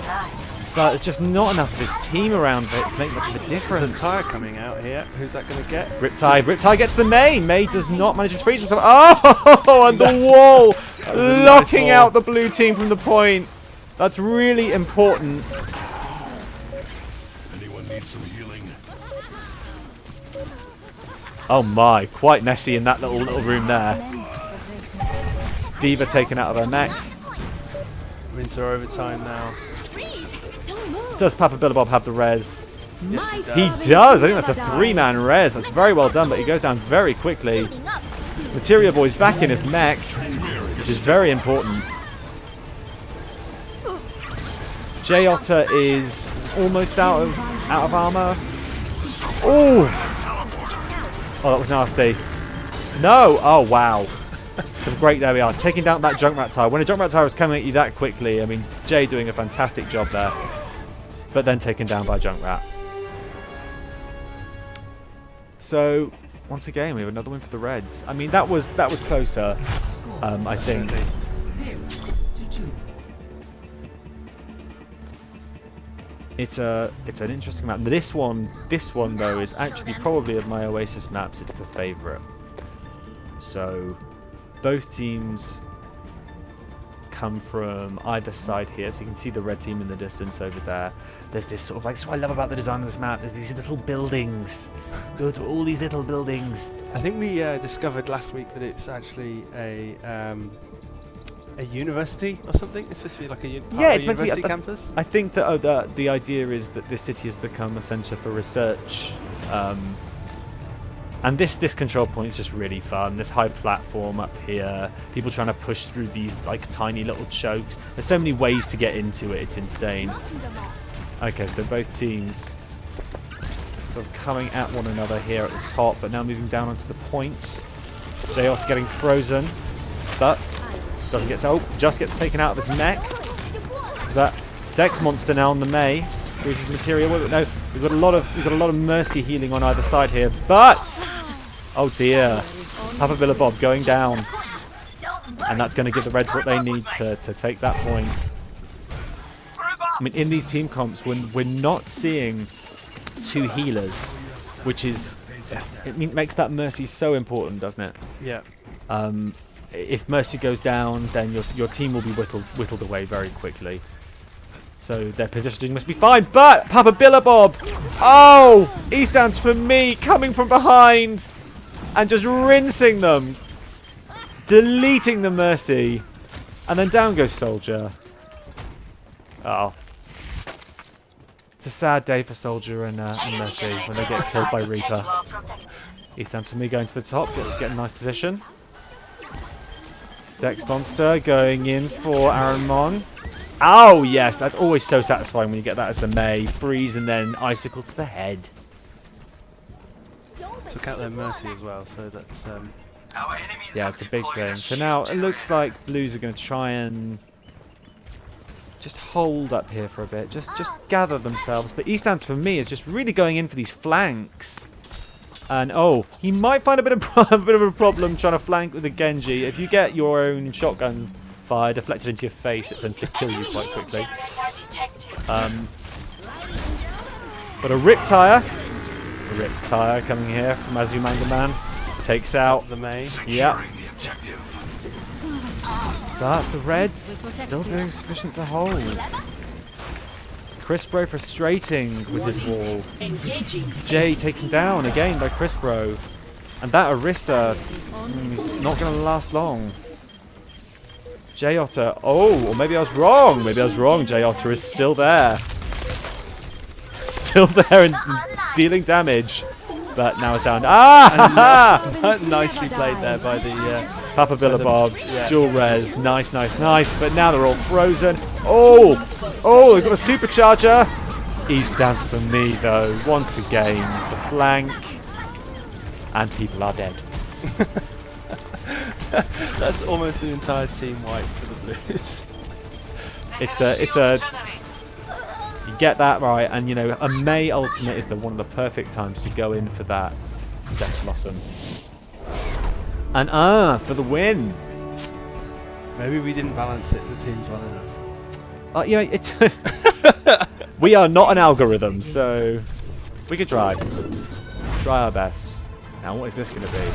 But there's just not enough of his team around for it to make much of a difference. There's a tire coming out here. Who's that going to get? Riptide gets the Mei. Mei does not manage to freeze herself. Oh, and the wall locking nice out the blue team from the point. That's really important. Anyone need some healing? Oh my, quite messy in that little room there. D.Va taken out of her mech. into overtime now. Does Papa Billabob have the res? Yes, He does. I think that's a 3-man res. That's very well done, but he goes down very quickly. Materia Boy's back in his mech, which is very important. J Otter is almost out of armor. Oh, that was nasty. No. Oh wow. Some great. There we are. Taking down that Junkrat tower. When a Junkrat tower is coming at you that quickly, I mean, Jay doing a fantastic job there, but then taken down by Junkrat. So once again, we have another win for the Reds. I mean, that was closer. I think. It's an interesting map. This one though is actually probably of my Oasis maps, it's the favourite. So both teams come from either side here, so you can see the red team in the distance over there. There's this sort of like, that's what I love about the design of this map. There's these little buildings. Go to all these little buildings. I think we discovered last week that it's actually a university or something. It's supposed to be like a university campus. I think that the idea is that this city has become a centre for research, and this control point is just really fun. This high platform up here, people trying to push through these like tiny little chokes. There's so many ways to get into it. It's insane. Okay, so both teams sort of coming at one another here at the top, but now moving down onto the point. Jayos getting frozen, but doesn't get to, just gets taken out of his mech. That Dex monster now on the May. Freezes material. No, we've got a lot of mercy healing on either side here, but oh dear, Papa Billabob going down, and that's going to give the Reds what they need to take that point. I mean, in these team comps, when we're not seeing two healers, which is makes that mercy so important, doesn't it? Yeah. If mercy goes down, then your team will be whittled away very quickly. So their positioning must be fine. But Papa Billabob, oh, he stands for me, coming from behind and just rinsing them, deleting the mercy, and then down goes Soldier. Oh, it's a sad day for Soldier and Mercy when they get killed by Reaper. He stands for me going to the top, gets to get a nice position. Dex Monster going in for Aaron Mon. Oh yes, that's always so satisfying when you get that as the May. Freeze and then Icicle to the head. Took out their mercy as well, so that's yeah, it's a big thing. So now it looks like Blues are going to try and just hold up here for a bit, just gather themselves. But E-Stands for me is just really going in for these flanks. And oh, he might find a bit of a problem trying to flank with a Genji. If you get your own shotgun fire deflected into your face, it tends to kill you quite quickly. But a Riptire coming here from Azumanga takes out the May. Yep. But the Reds still doing sufficient to hold. Crispro frustrating with his wall. Jay taken down again by Crispro. And that Orisa is not going to last long. Jay Otter, oh, or maybe I was wrong. Maybe I was wrong. Jay Otter is still there. Still there and dealing damage. But now it's down. Ah! Nicely played there by the Papa Billabob, dual res, nice. But now they're all frozen. Oh, they've got a supercharger. E stands for me though. Once again, the flank, and people are dead. That's almost the entire team wipe for the Blues. It's a. You get that right, and you know a May ultimate is one of the perfect times to go in for that Death Blossom. And for the win. Maybe we didn't balance it, the teams well enough. You know, it's we are not an algorithm, so we could try our best. Now, what is this going to be?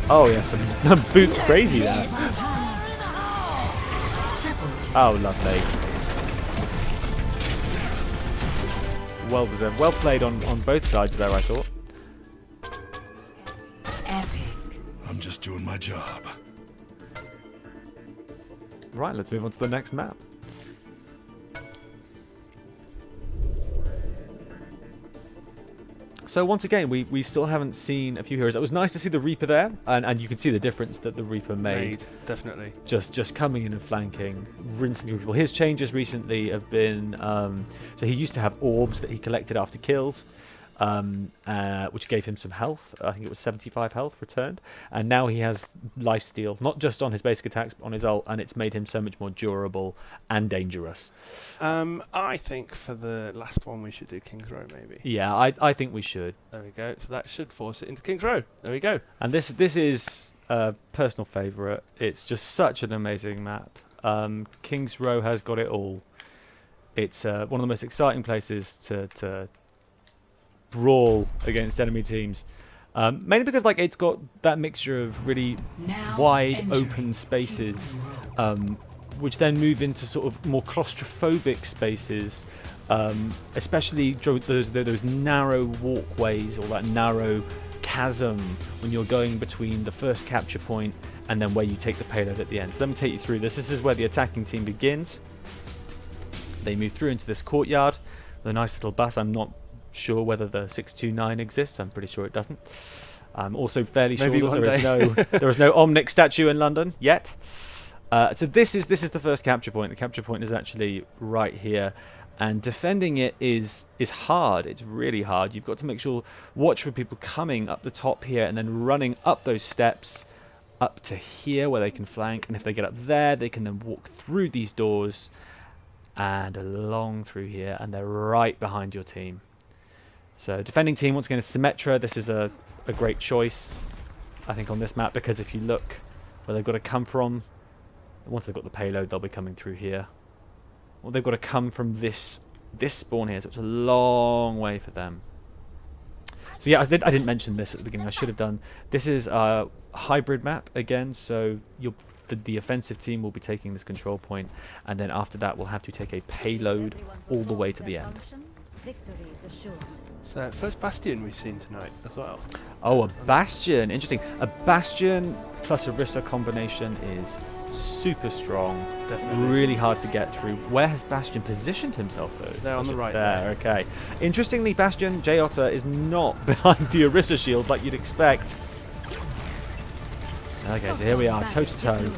Oh yes, I'm boot crazy there. Oh, lovely. Well deserved. Well played on both sides there, I thought. I'm just doing my job. Right, let's move on to the next map. So once again, we still haven't seen a few heroes. It was nice to see the Reaper there, and you can see the difference that the Reaper made. Definitely. Just coming in and flanking, rinsing people. His changes recently have been, so he used to have orbs that he collected after kills, which gave him some health. I think it was 75 health returned, and now he has lifesteal, not just on his basic attacks, but on his ult, and it's made him so much more durable and dangerous. I think for the last one we should do King's Row maybe. Yeah, I think we should. There we go. So that should force it into King's Row. There we go. And this is a personal favourite. It's just such an amazing map. King's Row has got it all. It's one of the most exciting places to brawl against enemy teams. Mainly because like it's got that mixture of really wide open spaces, which then move into sort of more claustrophobic spaces, especially those narrow walkways or that narrow chasm when you're going between the first capture point and then where you take the payload at the end. So let me take you through this. This is where the attacking team begins. They move through into this courtyard with a nice little bus. I'm not sure whether the 629 exists. I'm pretty sure it doesn't. I'm also fairly sure that there is no Omnic statue in London yet. So this is the first capture point. The capture point is actually right here, and defending it is hard. It's really hard. You've got to make sure, watch for people coming up the top here and then running up those steps up to here where they can flank, and if they get up there they can then walk through these doors and along through here, and they're right behind your team. So defending team, once again, is Symmetra. This is a great choice, I think, on this map, because if you look where they've got to come from, once they've got the payload, they'll be coming through here. Well, they've got to come from this spawn here, so it's a long way for them. So yeah, I didn't mention this at the beginning. I should have done. This is a hybrid map again, so the offensive team will be taking this control point, and then after that we'll have to take a payload all the way to the end. So first Bastion we've seen tonight as well. Oh, a Bastion. Interesting. A Bastion plus Orisa combination is super strong. Definitely. Really hard to get through. Where has Bastion positioned himself though? There on the right. There, okay. Interestingly, Bastion, J-Otter, is not behind the Orisa shield like you'd expect. Okay, so here we are, toe to toe.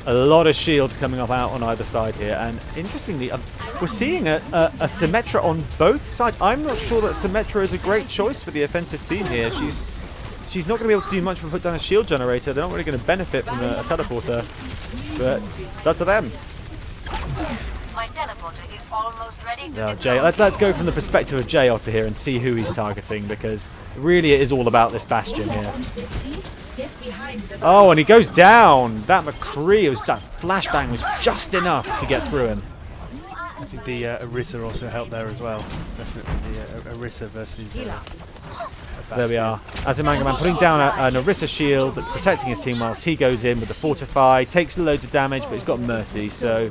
A lot of shields coming up out on either side here, and interestingly, we're seeing a Symmetra on both sides. I'm not sure that Symmetra is a great choice for the offensive team here. She's not going to be able to do much but put down a shield generator. They're not really going to benefit from a teleporter, but it's up to them. My teleporter is almost ready to Yeah, deploy. let's go from the perspective of J-Otter here and see who he's targeting, because really it is all about this Bastion here. Oh, and he goes down. That McCree, that flashbang was just enough to get through him. I think the Orisa also helped there as well. Definitely the Orisa versus. So there we are. Azimangaman putting down an Orisa shield that's protecting his team whilst he goes in with the Fortify, takes loads of damage, but he's got Mercy, so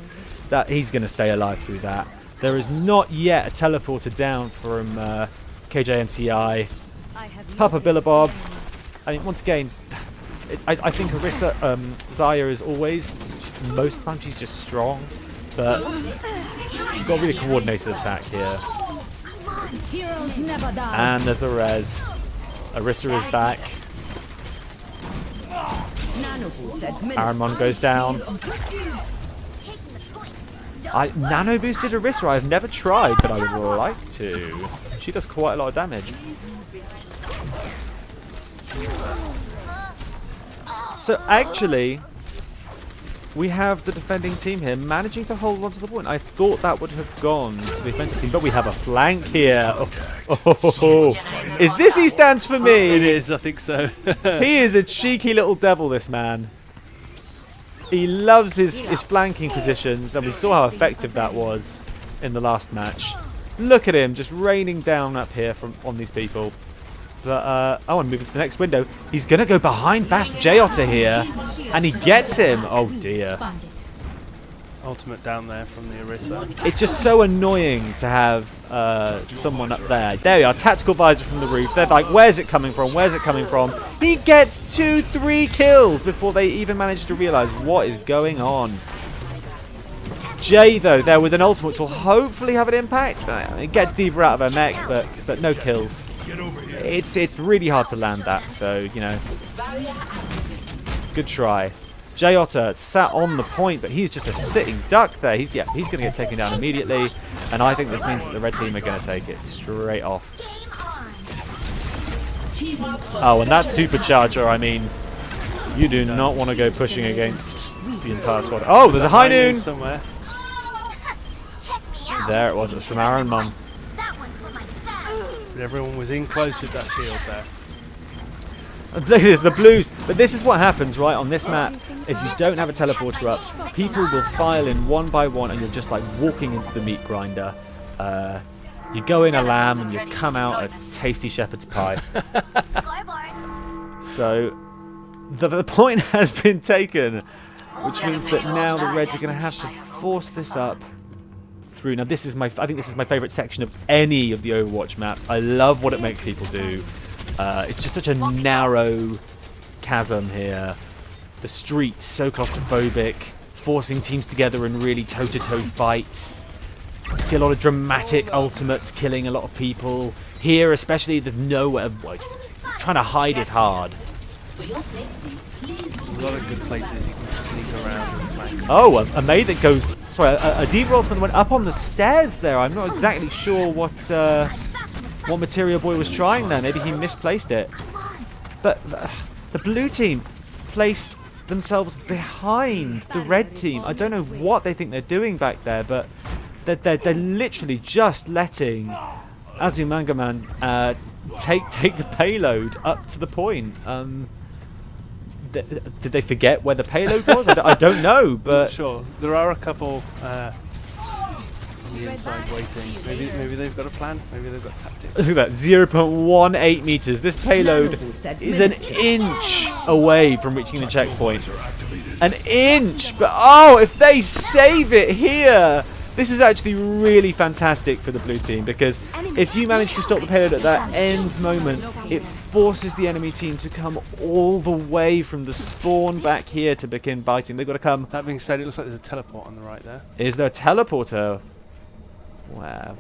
that he's going to stay alive through that. There is not yet a teleporter down from KJMTI. Papa Billabob. I mean, once again, I think Orisa, Xayah is always, most times she's just strong, but you've got a really coordinated attack here. Heroes never die. And there's the res. Orisa is back. Aramon goes down. Nano boosted Orisa, I've never tried, but I would like to. She does quite a lot of damage. So actually, we have the defending team here managing to hold on to the point. I thought that would have gone to the offensive team, but we have a flank here. Oh. Is this he stands for me? It is, I think so. He is a cheeky little devil, this man. He loves his flanking positions, and we saw how effective that was in the last match. Look at him just raining down up here on these people. But, oh, and moving to the next window. He's going to go behind Bash J-Otter here. And he gets him. Oh, dear. Ultimate down there from the Orisa. It's just so annoying to have someone up there. There we are. Tactical visor from the roof. They're like, where's it coming from? Where's it coming from? He gets 2-3 kills before they even manage to realise what is going on. Jay, though, there with an ultimate, which will hopefully have an impact. It gets D.Va out of her mech, but no kills. It's really hard to land that, so, you know. Good try. Jay Otter sat on the point, but he's just a sitting duck there. He's going to get taken down immediately, and I think this means that the red team are going to take it straight off. Oh, and that supercharger, I mean, you do not want to go pushing against the entire squad. Oh, there's a high noon! Somewhere. There it was from Aaron Mum. But everyone was in close with that shield there. Look at this, the blues. But this is what happens, right, on this map. If you don't have a teleporter up, people will file in one by one, and you're just like walking into the meat grinder. You go in a lamb, and you come out a tasty shepherd's pie. So, the point has been taken, which means that now the Reds are going to have to force this up through. Now, I think this is my favourite section of any of the Overwatch maps. I love what it makes people do. It's just such a narrow chasm here. The street so claustrophobic, forcing teams together in really toe-to-toe fights. You see a lot of dramatic ultimates killing a lot of people. Here especially, there's nowhere, like, trying to hide is hard. A lot of good places you can sneak around and flank. Oh, a maid that goes... Sorry, a D.Va ultimate went up on the stairs there. I'm not exactly sure what Material Boy was trying there. Maybe he misplaced it. But the blue team placed themselves behind the red team. I don't know what they think they're doing back there, but they're literally just letting Azumangaman take the payload up to the point. Did they forget where the payload was? I don't know, but Not sure. There are a couple on the inside waiting. Maybe they've got a plan. Maybe they've got tactics. look at that, 0.18 meters. This payload is an inch away from reaching the checkpoint. An inch! But oh, if they save it here, this is actually really fantastic for the blue team, because if you manage to stop the payload at that end moment, it forces the enemy team to come all the way from the spawn back here to begin biting. They've got to come. That being said, it looks like there's a teleport on the right there. Is there a teleporter?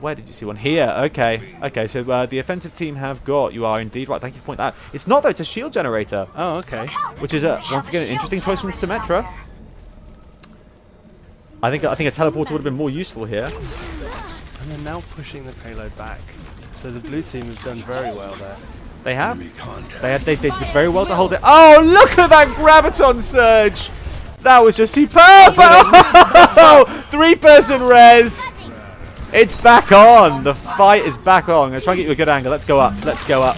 Where did you see one? Here. Okay, so the offensive team have got... You are indeed right. Thank you for pointing that out. It's not, though. It's a shield generator. Oh, okay. Which is, once again, an interesting choice from Symmetra. I think a teleporter would have been more useful here. And they're now pushing the payload back. So the blue team has done very well there. They have. They did very well to hold it. Oh, look at that Graviton surge! That was just superb! Oh, 3-person res! It's back on! The fight is back on. I'm going to try and get you a good angle. Let's go up. Let's go up.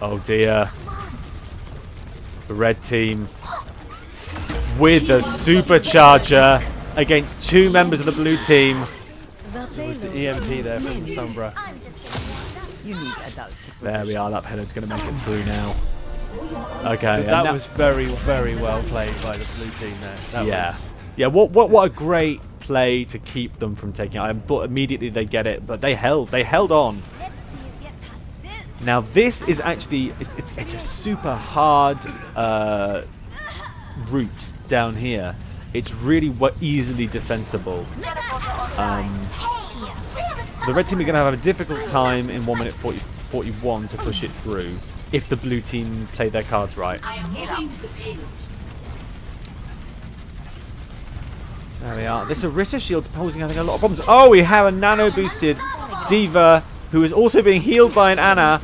Oh dear. The red team with the supercharger against 2 members of the blue team. It was the EMP there from the Sombra. There we are. That payload's going to make it through now. Okay. That was very, very well played by the blue team there. Yeah, what a great play to keep them from taking it. I thought immediately they get it, but they held on. Now this is actually it's a super hard route down here. It's really easily defensible. So the red team are going to have a difficult time in 1 minute 41 to push it through if the blue team play their cards right. There we are. This Orisa shield's posing, I think, a lot of problems. Oh, we have a nano-boosted D.Va who is also being healed by an Ana.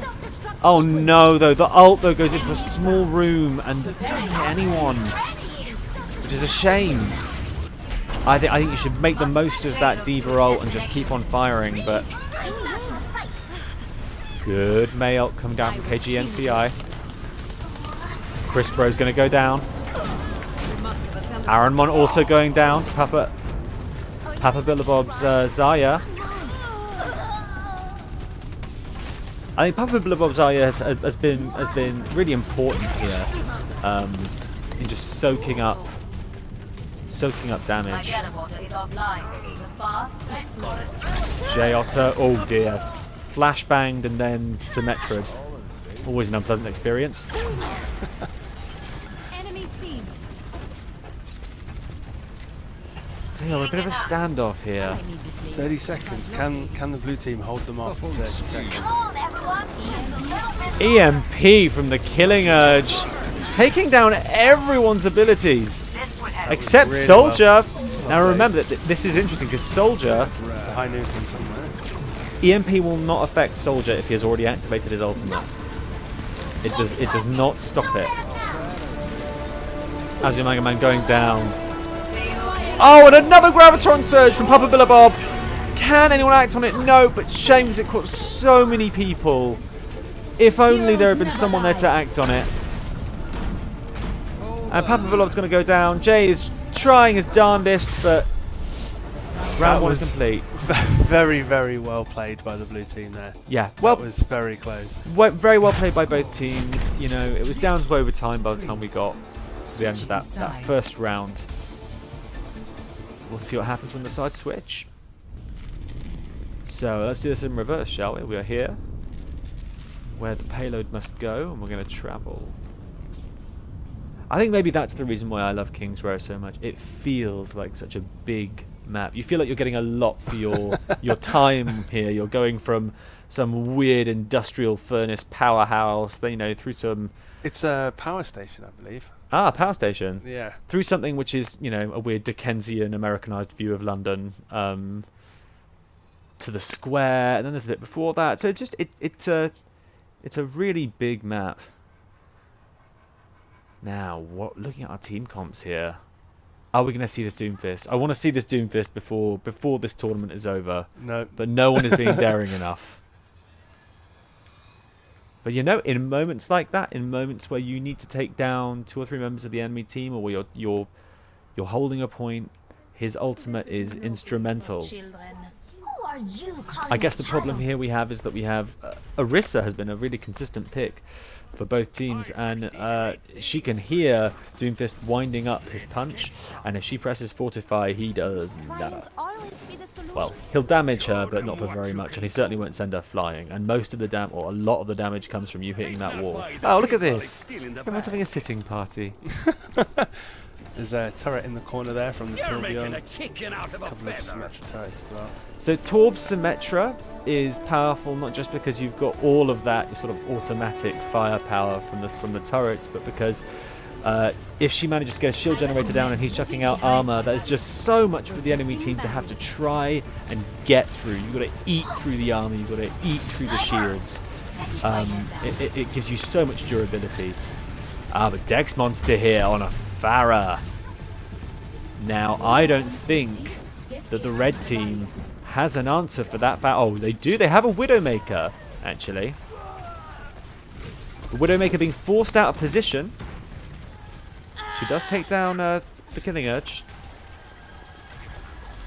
Oh no, though. The ult, though, goes into a small room and doesn't hit anyone, which is a shame. I think you should make the most of that D.Va ult and just keep on firing, but... Good May ult come down from KGNCI. Chris Bro's going to go down. Aaronmon also going down to Papa Billabob's Zaya. I think Papa Billabob's Zaya has been really important here in just soaking up damage. J Otter, oh dear, flashbanged and then Symmetra'd. Always an unpleasant experience. So yeah, we're a bit of a standoff here. 30 seconds. Can the blue team hold them off for 30 seconds? Come on, everyone. EMP from the Killing Urge, taking down everyone's abilities This would have except Really Soldier. well Now played. remember that this is interesting because Soldier, It's a high noon from somewhere. EMP will not affect Soldier if he has already activated his ultimate. It does not stop it. Azumanga Man going down. Oh, and another Gravitron Surge from Papa Billabob. Can anyone act on it? No, but shame because it caught so many people. If only there had been someone there to act on it. And Papa Billabob's going to go down. Jay is trying his darndest, but round one is complete. Very, very well played by the blue team there. Yeah, That well, was very close. very well played by both teams. You know, it was down to overtime by the time we got to the end of that first round. We'll see what happens when the sides switch. So let's do this in reverse, shall we? We are here, where the payload must go, and we're going to travel. I think maybe that's the reason why I love King's Row so much. It feels like such a big map. You feel like you're getting a lot for your time here. You're going from some weird industrial furnace powerhouse, then, you know, through some... It's a power station, I believe. Ah, power station. Yeah. Through something which is, you know, a weird Dickensian Americanized view of London, to the square, and then there's a bit before that. So it's a really big map. Now, looking at our team comps here, are we going to see this Doomfist? I want to see this Doomfist before this tournament is over. No. But no one is being daring enough. But you know, in moments like that, in moments where you need to take down 2 or 3 members of the enemy team, or where you're holding a point, his ultimate is instrumental. Who are you calling I guess a the problem child? here we have is that we have Orisa has been a really consistent pick for both teams, and she can hear Doomfist winding up his punch, and if she presses Fortify, he does nada. Well, he'll damage her, but not for very much, and he certainly won't send her flying. And most of the or a lot of the damage comes from you hitting that wall. Oh, look at this! Everyone's having a sitting party. There's a turret in the corner there from the You're making Tourbillon. a chicken out of A a couple of feather. Symmetra turrets as well. So Torb Symmetra is powerful not just because you've got all of that sort of automatic firepower from the turrets, but because if she manages to get a shield generator down and he's chucking out armor, that is just so much for the enemy team to have to try and get through. You've got to eat through the armor, you've got to eat through the shields. It gives you so much durability. But Dex Monster here on a Pharah. Now, I don't think that the red team has an answer for that. Oh, they do. They have a Widowmaker, actually. The Widowmaker being forced out of position. She does take down the Killing Urge.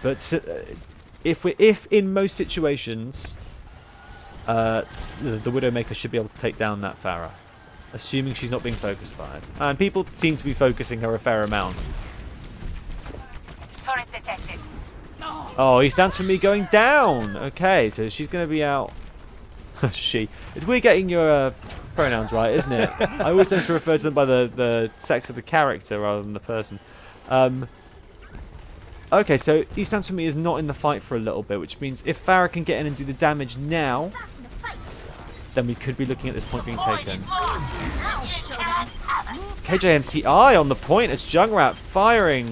But if in most situations, the Widowmaker should be able to take down that Pharah, assuming she's not being focus fired. And people seem to be focusing her a fair amount. Turret detected. Oh, he stands for me going down. Okay, so she's going to be out. She. It's weird getting your pronouns right, isn't it? I always tend to refer to them by the sex of the character rather than the person. Okay, so he stands for me is not in the fight for a little bit, which means if Pharah can get in and do the damage now, then we could be looking at this point being taken. KJMCI on the point as Jungrat firing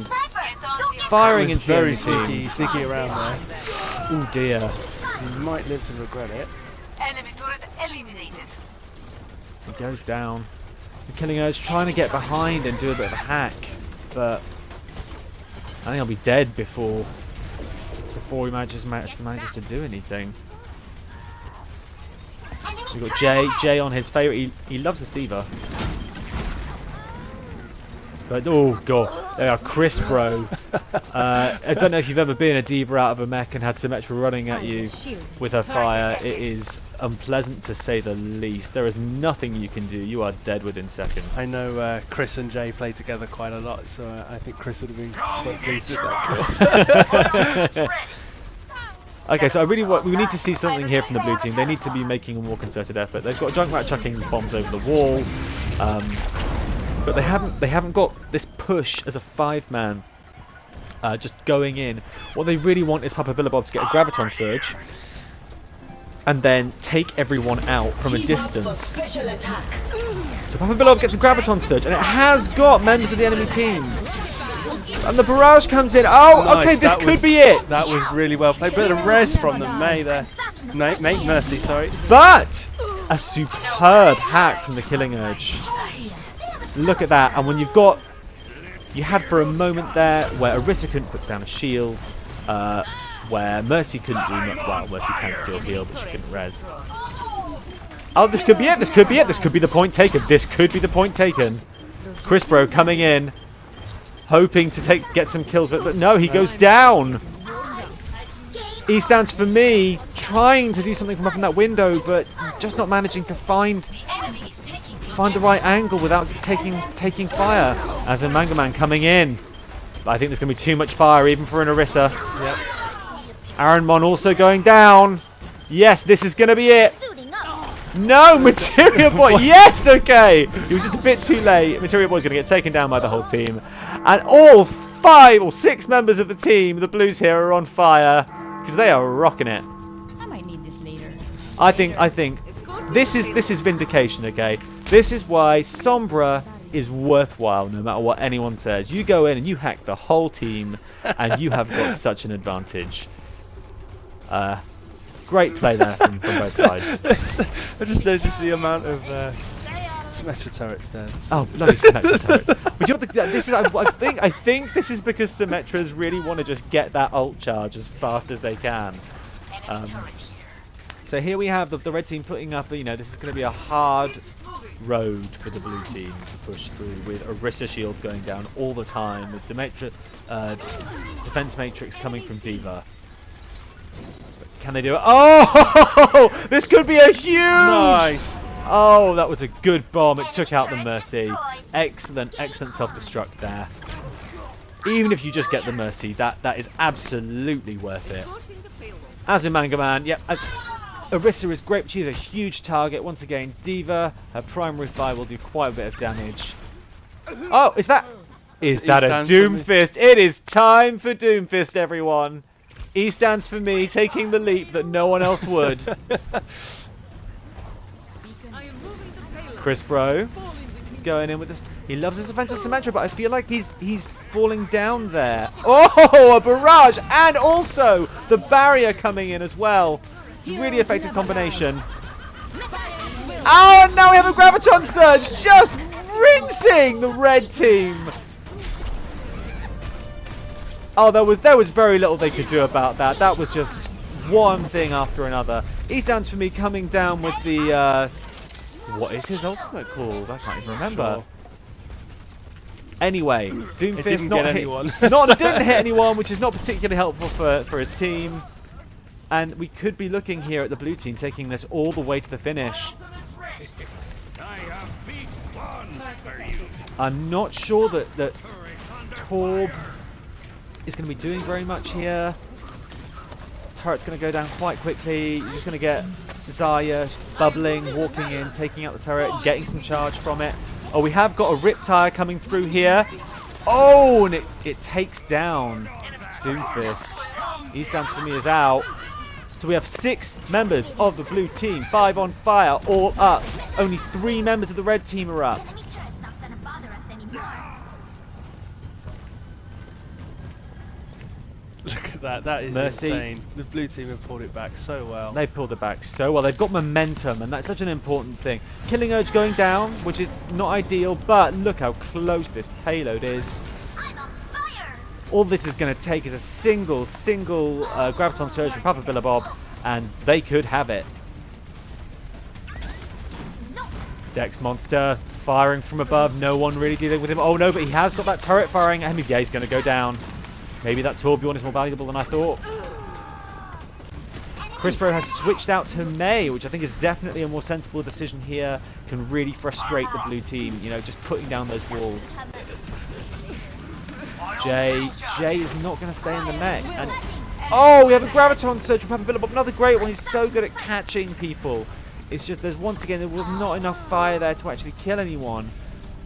It was into very the enemy team. sneaky around there. Oh dear. You might live to regret it. Enemy turret eliminated. He goes down. The Killing Urge trying to get behind and do a bit of a hack, but I think I'll be dead before he manages to do anything. We've got Jay on his favourite. He loves this diva. But oh god, they are crisp, bro. I don't know if you've ever been a diva out of a mech and had Symmetra running at you with her fire. It is unpleasant to say the least. There is nothing you can do. You are dead within seconds. I know Chris and Jay play together quite a lot, so I think Chris would have been quite pleased with that. Okay, so we need to see something here from the blue team. They need to be making a more concerted effort. They've got Junkrat chucking bombs over the wall, but they haven't got this push as a 5-man just going in. What they really want is Papa Billabob to get a Graviton Surge and then take everyone out from a distance. So Papa Billabob gets a Graviton Surge, and it has got members of the enemy team. And the barrage comes in. Oh, Nice, okay, this that could was- be it. That was really well played. Bit of res from the May there. Mate Mercy, sorry. But a superb hack from the Killing Urge. Look at that. And when you've got... You had for a moment there where Orisa couldn't put down a shield, where Mercy couldn't do much. Well, Mercy can still heal, but she couldn't res. Oh, this could be it. This could be it. This could be the point taken. This could be the point taken. Chris Bro coming in, hoping to get some kills, but no, he goes down. E stands for me, trying to do something from up in that window, but just not managing to find the right angle without taking fire. As a Mangaman coming in, but I think there's going to be too much fire even for an Orisa. Yep. Aaron Mon also going down. Yes, this is going to be it. Suiting up. No, Materia Boy. Yes, okay. He was just a bit too late. Materia Boy's going to get taken down by the whole team, and all 5 or 6 members of the team, the Blues here, are on fire because they are rocking it. I might need this later. I think this is vindication. Okay, this is why Sombra is worthwhile no matter what anyone says. You go in and you hack the whole team, and you have got such an advantage. Great play there from both sides. I just noticed the amount of Symmetra turrets there. Oh, bloody Symmetra turrets. But you know, this is, I think this is because Symmetras really want to just get that ult charge as fast as they can. So here we have the red team putting up, you know, this is going to be a hard road for the blue team to push through, with Orisa shield going down all the time, with Demetra, defense matrix coming from D.Va. Can they do it? Oh! This could be a huge... Nice! Oh, that was a good bomb. It took out the Mercy. Excellent self-destruct there. Even if you just get the Mercy, that is absolutely worth it. As in Mangaman, yep. Orisa is great, but she's a huge target. Once again, D.Va, her primary fire will do quite a bit of damage. Oh, is that a Doomfist? It is time for Doomfist, everyone. E stands for me, taking the leap that no one else would. Chris Bro going in with this. He loves his offensive Symmetra, but I feel like he's falling down there. Oh, a barrage, and also the barrier coming in as well. Really effective combination. Oh, and now we have a Graviton Surge, just rinsing the red team. Oh, there was very little they could do about that. That was just one thing after another. E stands for me coming down with the what is his ultimate called? I can't even remember. Sure. Anyway, Doomfist didn't get anyone. didn't hit anyone, which is not particularly helpful for his team. And we could be looking here at the blue team taking this all the way to the finish. I'm not sure that Torb is going to be doing very much here. Turret's going to go down quite quickly. You're just going to get Zarya bubbling, walking in, taking out the turret, and getting some charge from it. Oh, we have got a Riptire coming through here. Oh, and it takes down Doomfist. He stands for me is out. So we have 6 members of the blue team, 5 on fire, all up. Only 3 members of the red team are up. Any turret's not gonna bother us anymore. Look at that, that is Mercy. insane. The blue team have pulled it back so well. They pulled it back so well. They've got momentum, and that's such an important thing. Killing Urge going down, which is not ideal, but look how close this payload is. I'm on fire! All this is going to take is a single Graviton Surge from Papa Billabob, and they could have it. Dex Monster firing from above, no one really dealing with him. Oh no, but he has got that turret firing at him. Yeah, he's going to go down. Maybe that Torbjorn is more valuable than I thought. Chris Bro has switched out to May, which I think is definitely a more sensible decision here. Can really frustrate the blue team, you know, just putting down those walls. Jay is not going to stay in the mech. And oh, we have a Graviton Surge from Papa Billabob, another great one. He's so good at catching people. It's just there was not enough fire there to actually kill anyone.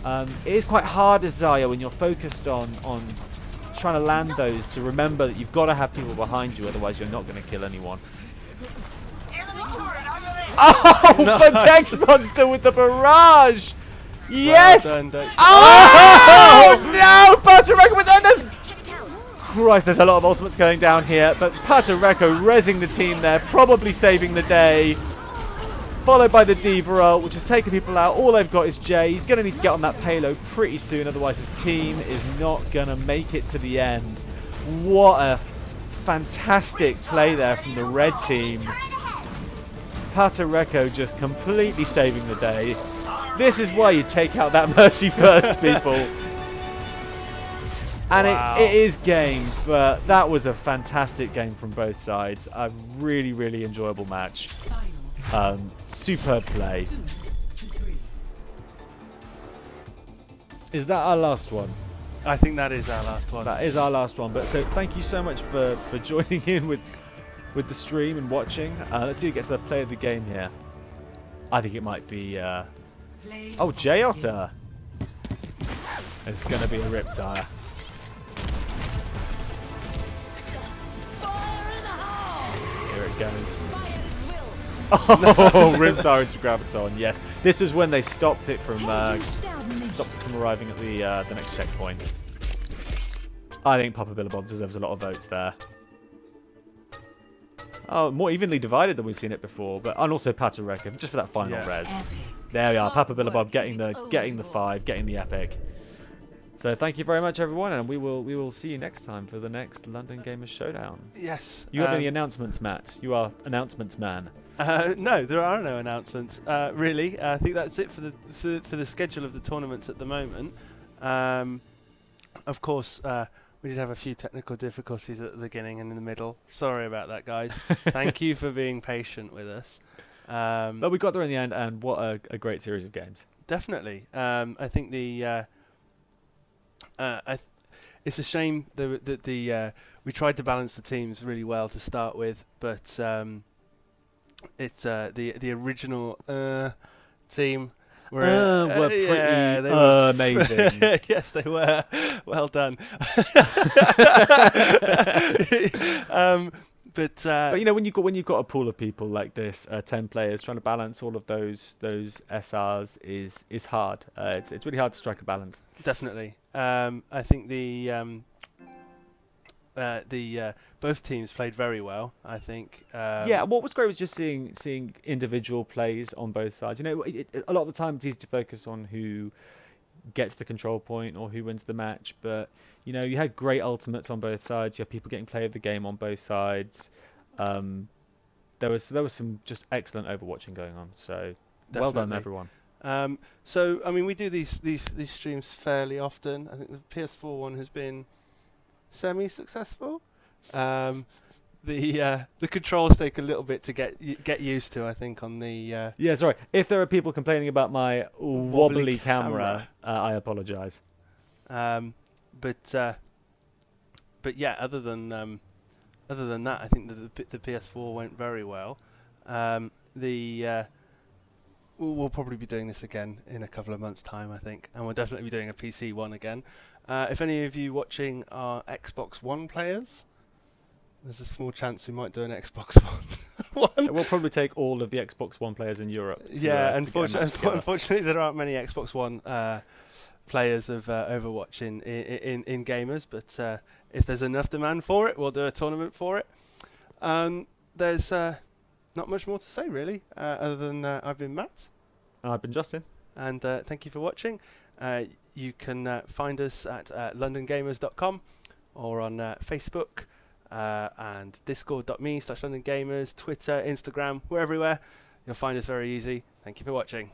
It is quite hard as Zarya when you're focused on trying to land those to remember that you've got to have people behind you, otherwise you're not going to kill anyone. Oh, the Dex Monster with the barrage! Yes! Well done, Dex. Oh, no! Patareko with Enders! Christ, there's a lot of ultimates going down here, but Patareko rezzing the team there, probably saving the day. Followed by the D.Va ult, which has taken people out. All they've got is Jay. He's going to need to get on that payload pretty soon, otherwise his team is not going to make it to the end. What a fantastic play there from the red team. Patareko just completely saving the day. This is why you take out that Mercy first, people. And wow. it is game, but that was a fantastic game from both sides. A really, really enjoyable match. Superb play. Is that our last one? I think that is our last one. That is our last one. But so thank you so much for joining in with the stream and watching. Let's see who gets the play of the game here. I think it might be oh, J Otter. It's gonna be a Riptire. Here it goes. Oh, Riptire into Graviton, yes. This was when they stopped it from arriving at the next checkpoint. I think Papa Billabong deserves a lot of votes there. Oh, more evenly divided than we've seen it before, but and also Patareko, just for that final res. There we are, Papa Billabong getting the 5, getting the epic. So thank you very much, everyone, and we will see you next time for the next London Gamers Showdown. Yes. You have any announcements, Matt? You are announcements man. No, there are no announcements. Really, I think that's it for the schedule of the tournaments at the moment. Of course, we did have a few technical difficulties at the beginning and in the middle. Sorry about that, guys. Thank you for being patient with us. But we got there in the end, and what a great series of games. Definitely. I think it's a shame that we tried to balance the teams really well to start with, but it's the original team were pretty amazing. Yes, they were. Well done. But you know, when you've got a pool of people like this, 10 players, trying to balance all of those SRs is hard. It's really hard to strike a balance. Definitely. I think both teams played very well. I think. Yeah. What was great was just seeing individual plays on both sides. You know, a lot of the time it's easy to focus on who gets the control point or who wins the match, but you know, you had great ultimates on both sides. You had people getting play of the game on both sides. There was some just excellent overwatching going on. So definitely. Well done, everyone. So I mean, we do these streams fairly often. I think the PS4 one has been semi-successful. The controls take a little bit to get used to, I think, on the yeah, sorry. If there are people complaining about my wobbly camera, I apologise. But yeah, other than that, I think the PS4 went very well. We'll probably be doing this again in a couple of months' time, I think, and we'll definitely be doing a PC one again. If any of you watching are Xbox One players, there's a small chance we might do an Xbox One. It will probably take all of the Xbox One players in Europe. Yeah, unfortunately, there aren't many Xbox One players of Overwatch in gamers, but if there's enough demand for it, we'll do a tournament for it. There's not much more to say, really, other than I've been Matt. I've been Justin. And thank you for watching. You can find us at LondonGamers.com or on Facebook. And discord.me/LondonGamers, Twitter, Instagram, we're everywhere. You'll find us very easy. Thank you for watching.